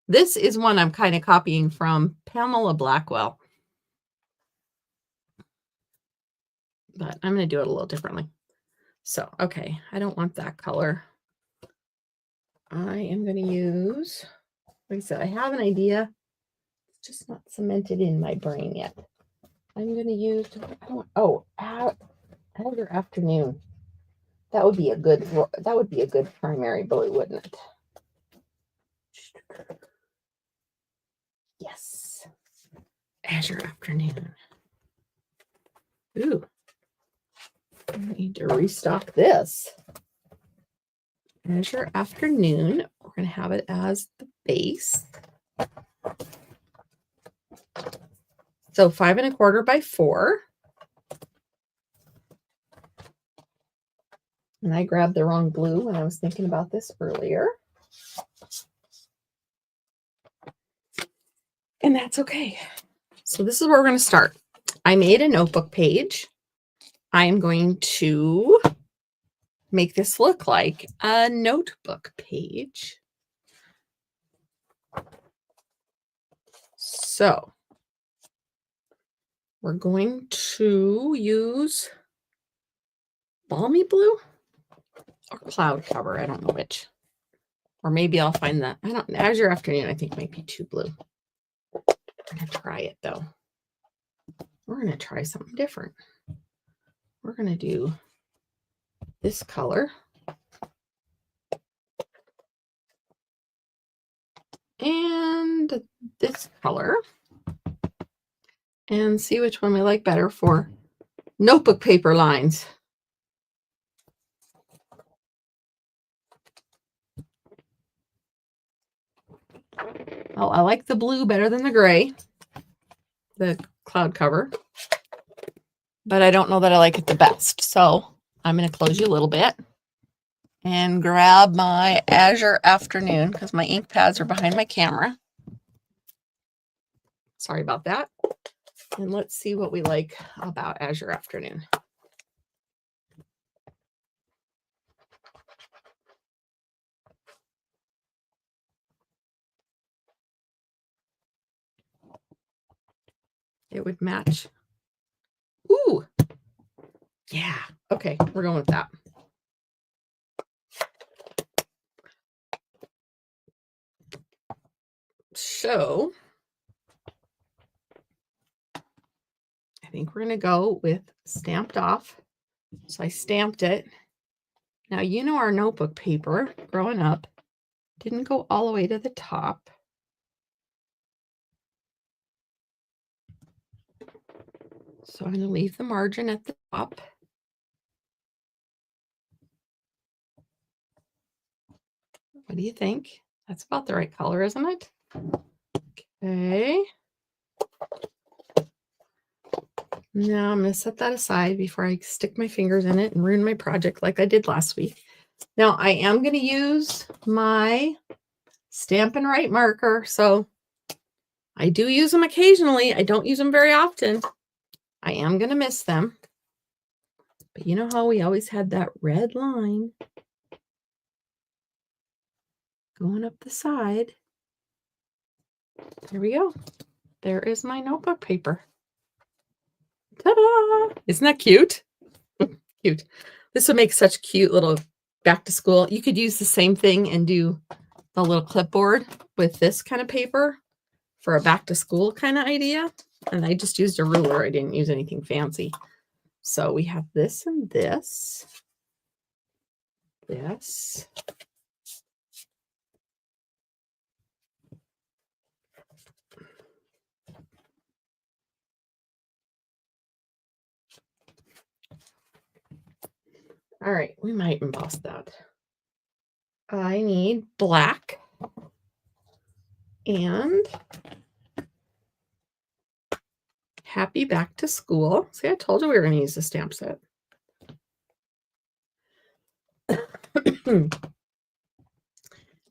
this is one I'm kind of copying from Pamela Blackwell. But I'm going to do it a little differently. So, okay, I don't want that color. I am going to use, like I said, I have an idea. It's just not cemented in my brain yet. I'm going to use, Azure Afternoon. That would be a good primary blue, wouldn't it? Yes. Azure Afternoon. Ooh. I need to restock this. Azure Afternoon. We're going to have it as the base. So 5 1/4 by 4. And I grabbed the wrong blue when I was thinking about this earlier. And that's okay. So this is where we're going to start. I made a notebook page. I am going to make this look like a notebook page. So we're going to use balmy blue or cloud cover. I don't know which. Or maybe I'll find that. Azure Afternoon, I think might be too blue. I'm going to try it though. We're going to try something different. We're going to do this color. And this color. And see which one we like better for notebook paper lines. Oh, I like the blue better than the gray, the cloud cover, but I don't know that I like it the best. So I'm going to close you a little bit and grab my Azure Afternoon because my ink pads are behind my camera. Sorry about that. And let's see what we like about Azure Afternoon. It would match. Ooh. Yeah. Okay. We're going with that. So I think we're going to go with Stamped Off. So I stamped it. Now, you know, our notebook paper growing up didn't go all the way to the top. So I'm going to leave the margin at the top. What do you think? That's about the right color, isn't it? Okay. Now I'm going to set that aside before I stick my fingers in it and ruin my project like I did last week. Now I am going to use my Stampin' Wright marker. So I do use them occasionally. I don't use them very often. I am going to miss them. But you know how we always had that red line going up the side? There we go. There is my notebook paper. Ta-da! Isn't that cute? Cute. This would make such cute little back to school. You could use the same thing and do a little clipboard with this kind of paper for a back to school kind of idea. And I just used a ruler. I didn't use anything fancy. So we have this and this. This. All right, we might emboss that. I need black and happy back to school. See, I told you we were going to use the stamp set.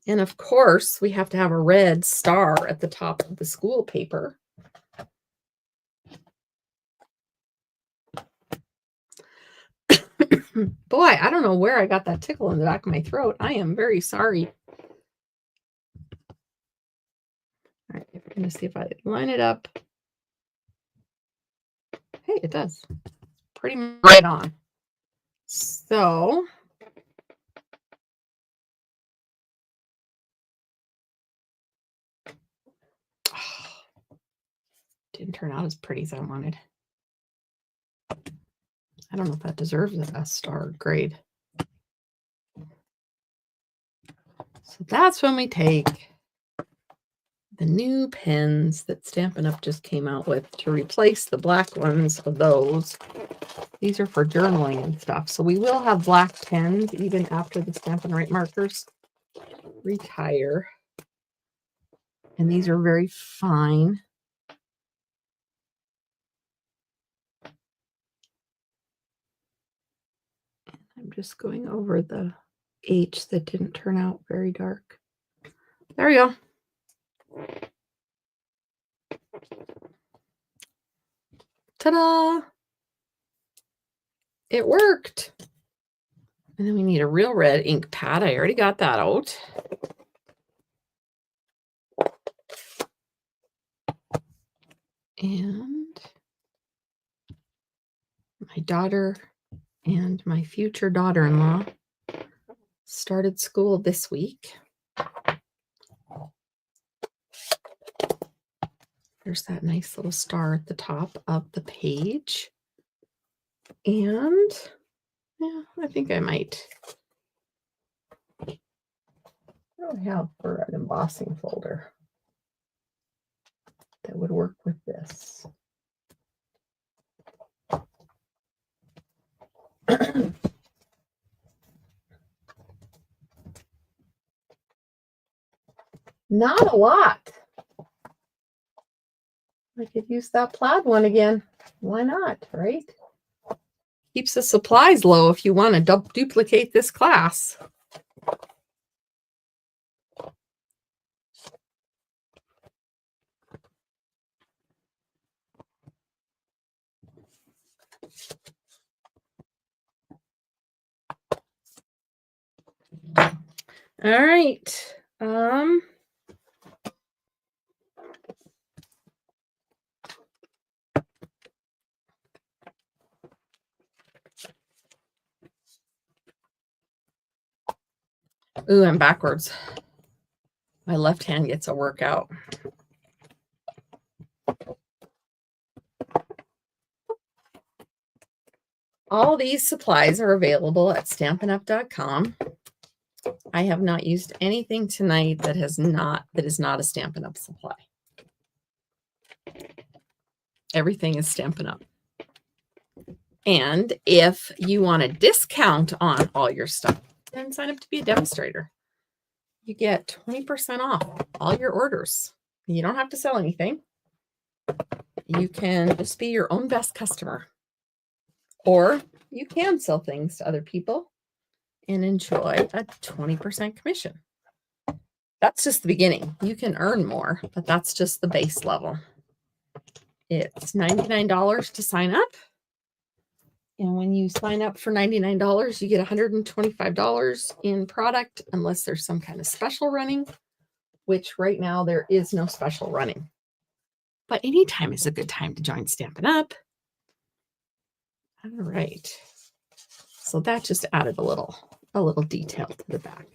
And of course, we have to have a red star at the top of the school paper. Boy, I don't know where I got that tickle in the back of my throat. I am very sorry. All right, I'm going to see if I line it up. Hey, it does. Pretty much right on. So didn't turn out as pretty as I wanted. I don't know if that deserves a star grade. So that's when we take the new pens that Stampin' Up just came out with to replace the black ones of those. These are for journaling and stuff. So we will have black pens even after the Stampin' Wright markers retire. And these are very fine. I'm just going over the H that didn't turn out very dark. There we go. Ta-da! It worked. And then we need a real red ink pad. I already got that out. And my daughter and my future daughter-in-law started school this week. There's that nice little star at the top of the page. And yeah, I think I might. I don't have for an embossing folder that would work with this. Not a lot. I could use that plaid one again. Why not, right? Keeps the supplies low if you want to duplicate this class. All right. Ooh, I'm backwards. My left hand gets a workout. All these supplies are available at stampinup.com. I have not used anything tonight that is not a Stampin' Up supply. Everything is Stampin' Up. And if you want a discount on all your stuff, then sign up to be a demonstrator. You get 20% off all your orders. You don't have to sell anything. You can just be your own best customer. Or you can sell things to other people and enjoy a 20% commission. That's just the beginning. You can earn more, but that's just the base level. It's $99 to sign up. And when you sign up for $99, you get $125 in product, unless there's some kind of special running, which right now there is no special running. But anytime is a good time to join Stampin' Up. All right. So that just added a little detail to the back.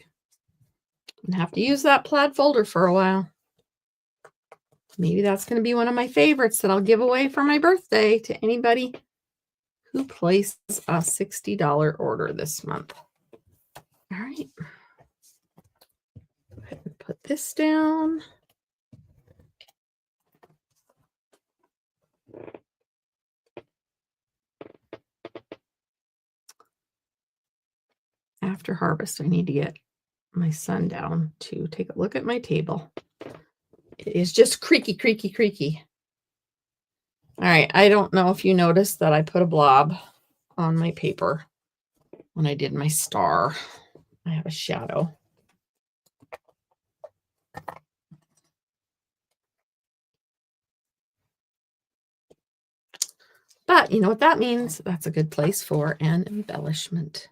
I'm gonna have to use that plaid folder for a while. Maybe that's going to be one of my favorites that I'll give away for my birthday to anybody who places a $60 order this month. All right. Go ahead and put this down. After harvest, I need to get my son down to take a look at my table. It is just creaky, creaky, creaky. All right. I don't know if you noticed that I put a blob on my paper when I did my star. I have a shadow. But you know what that means? That's a good place for an embellishment.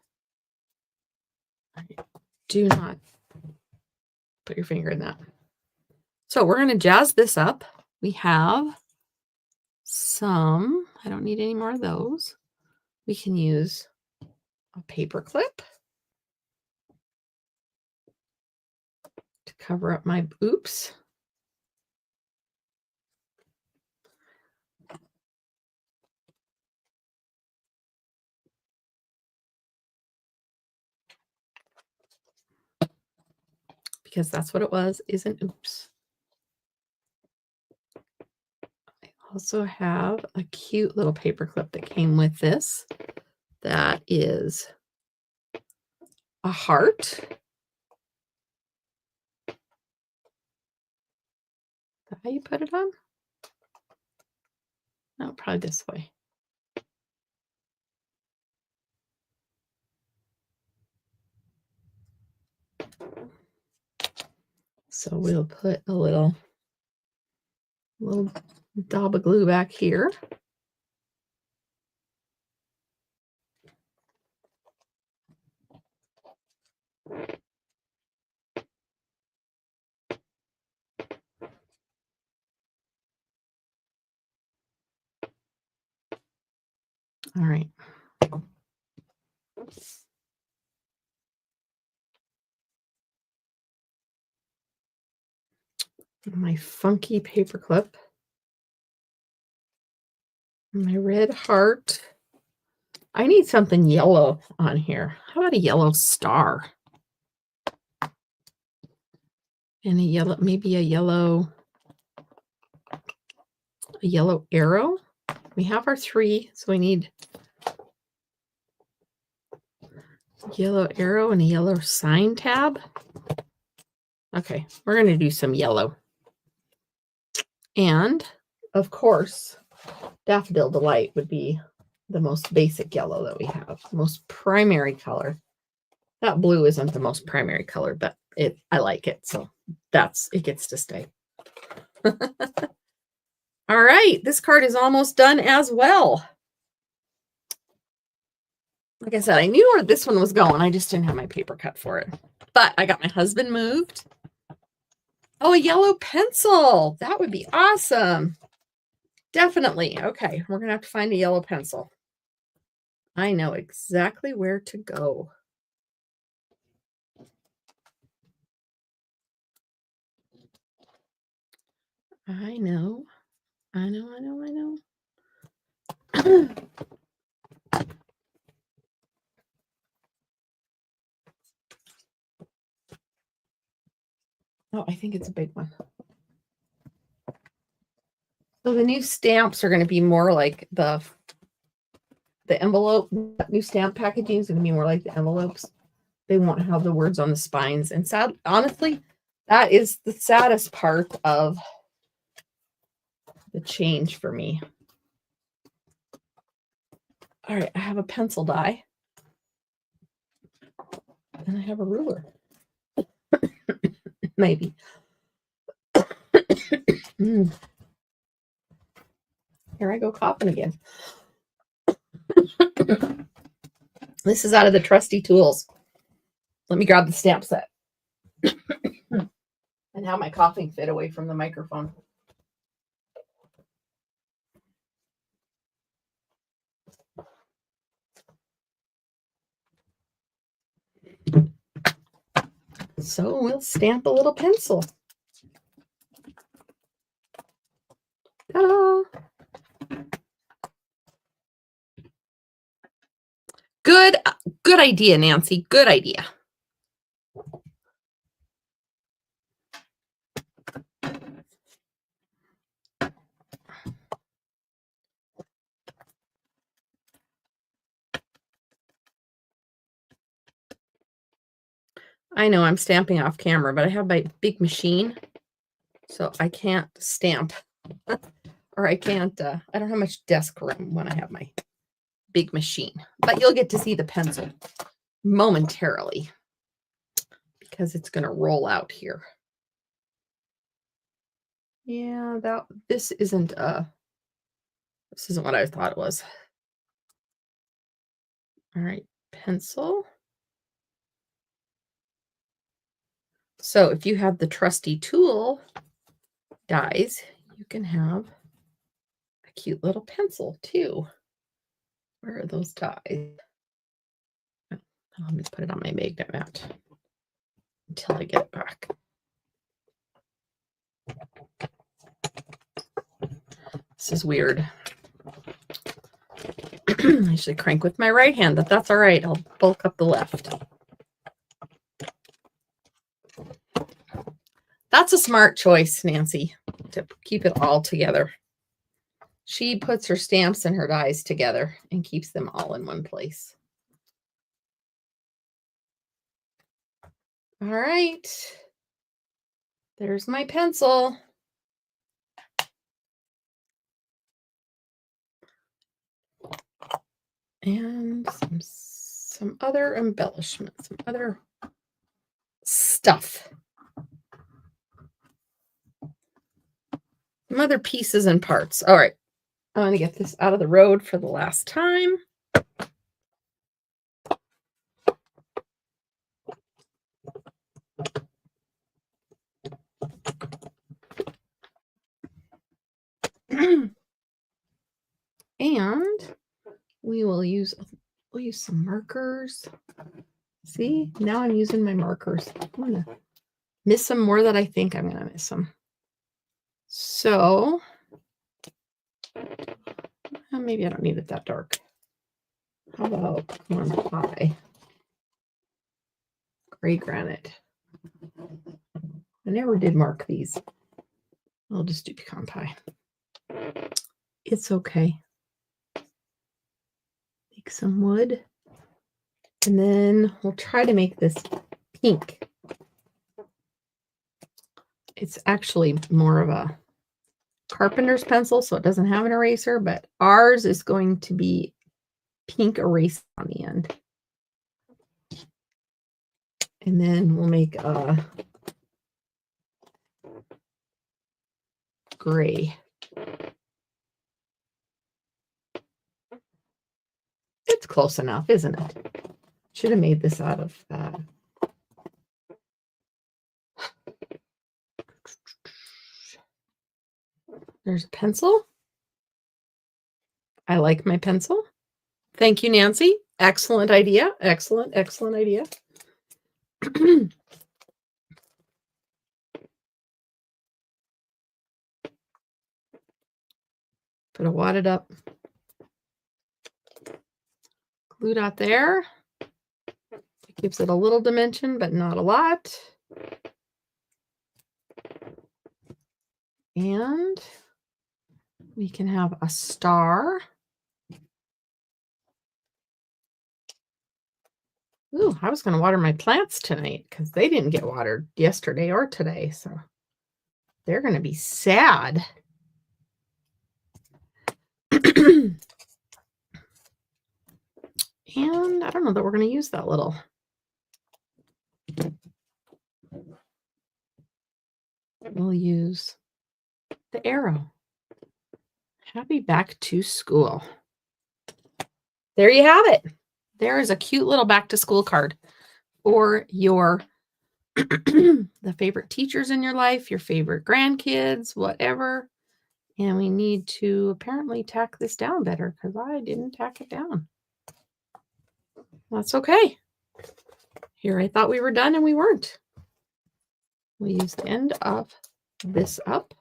Do not put your finger in that. So we're going to jazz this up. We have some, I don't need any more of those. We can use a paper clip to cover up my oops. Because that's what it was, is an oops. I also have a cute little paper clip that came with this. That is a heart. Is that how you put it on? No, probably this way. So we'll put a little dab of glue back here. All right. My funky paper clip. My red heart. I need something yellow on here. How about a yellow star? And a yellow, maybe a yellow arrow. We have our 3, so we need yellow arrow and a yellow sign tab. Okay, we're going to do some yellow. And, of course, Daffodil Delight would be the most basic yellow that we have, most primary color. That blue isn't the most primary color, but I like it, so it gets to stay. All right, this card is almost done as well. Like I said, I knew where this one was going. I just didn't have my paper cut for it. But I got my husband moved. Oh, a yellow pencil. That would be awesome. Definitely. Okay, we're going to have to find a yellow pencil. I know exactly where to go. I know. Oh, I think it's a big one. So the new stamps are going to be more like the envelope. New stamp packaging is going to be more like the envelopes. They won't have the words on the spines. And honestly, that is the saddest part of the change for me. All right, I have a pencil die. And I have a ruler. Maybe. Here I go coughing again. This is out of the trusty tools. Let me grab the stamp set. And have my coughing fit away from the microphone. So we'll stamp a little pencil. Ta-da! Good idea, Nancy. Good idea. I know I'm stamping off camera, but I have my big machine, so I can't stamp. Or I can't, I don't have much desk room when I have my big machine. But you'll get to see the pencil momentarily because it's going to roll out here. Yeah, this isn't what I thought it was. All right, pencil. So if you have the trusty tool dies, you can have a cute little pencil too. Where are those dies? Let me put it on my magnet mat until I get it back. This is weird. I should crank with my right hand, but that's all right. I'll bulk up the left. That's a smart choice, Nancy, to keep it all together. She puts her stamps and her dies together and keeps them all in one place. All right. There's my pencil. And some other embellishments, some other stuff. Some other pieces and parts. All right. I'm going to get this out of the road for the last time. And we'll use some markers. See, now I'm using my markers. I'm going to miss them more than I think I'm going to miss them. So maybe I don't need it that dark. How about pecan pie? Gray granite. I never did mark these. I'll just do pecan pie. It's okay. Make some wood. And then we'll try to make this pink. It's actually more of a carpenter's pencil, so it doesn't have an eraser, but ours is going to be pink eraser on the end. And then we'll make a gray. It's close enough, isn't it? Should have made this out of there's a pencil. I like my pencil. Thank you, Nancy. Excellent idea. Excellent idea. Put a wadded up glue dot there. It gives it a little dimension, but not a lot. And we can have a star. Ooh, I was going to water my plants tonight because they didn't get watered yesterday or today. So they're going to be sad. And I don't know that we're going to use that little. We'll use the arrow. Happy back to school. There you have it. There is a cute little back to school card for your the favorite teachers in your life, your favorite grandkids, whatever. And we need to apparently tack this down better because I didn't tack it down. That's okay. Here I thought we were done and we weren't. We use the end of this up.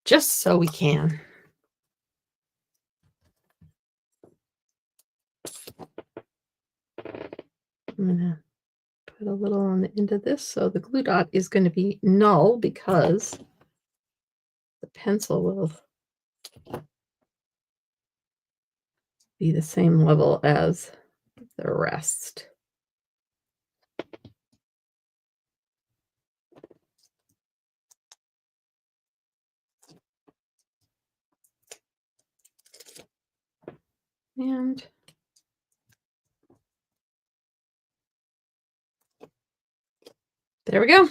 Just so we can. I'm going to put a little on the end of this. So the glue dot is going to be null because the pencil will be the same level as the rest. And there we go.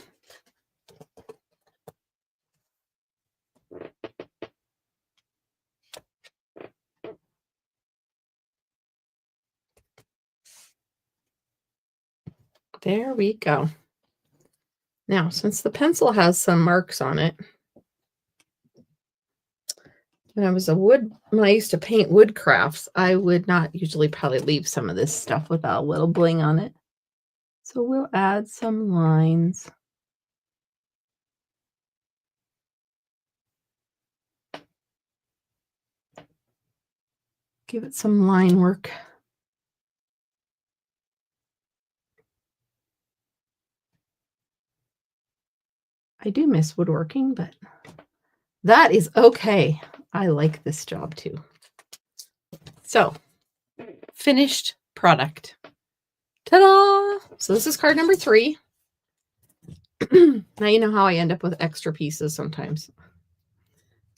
There we go. Now, since the pencil has some marks on it, when I used to paint wood crafts, I would not usually probably leave some of this stuff without a little bling on it. So we'll add some lines. Give it some line work. I do miss woodworking, but that is okay. I like this job too. So, finished product. Ta-da! So this is card number 3. Now you know how I end up with extra pieces sometimes.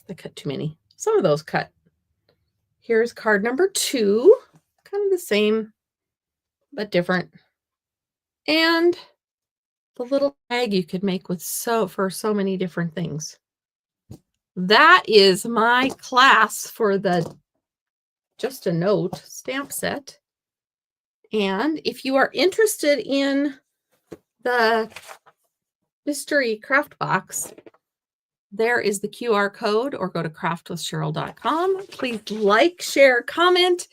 I cut too many. Some of those cut. Here's card number 2. Kind of the same, but different. And the little tag you could make with for so many different things. That is my class for the Just a Note stamp set. And if you are interested in the mystery craft box, there is the QR code, or go to craftwithcheryl.com. Please like, share, comment,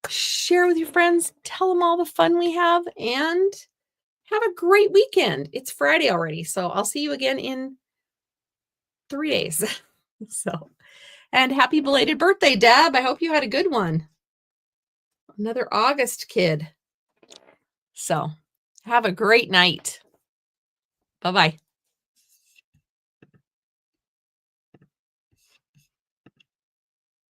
share with your friends, tell them all the fun we have, and have a great weekend. It's Friday already, so I'll see you again in 3 days. And happy belated birthday, Deb. I hope you had a good one. Another August kid. So have a great night. Bye-bye.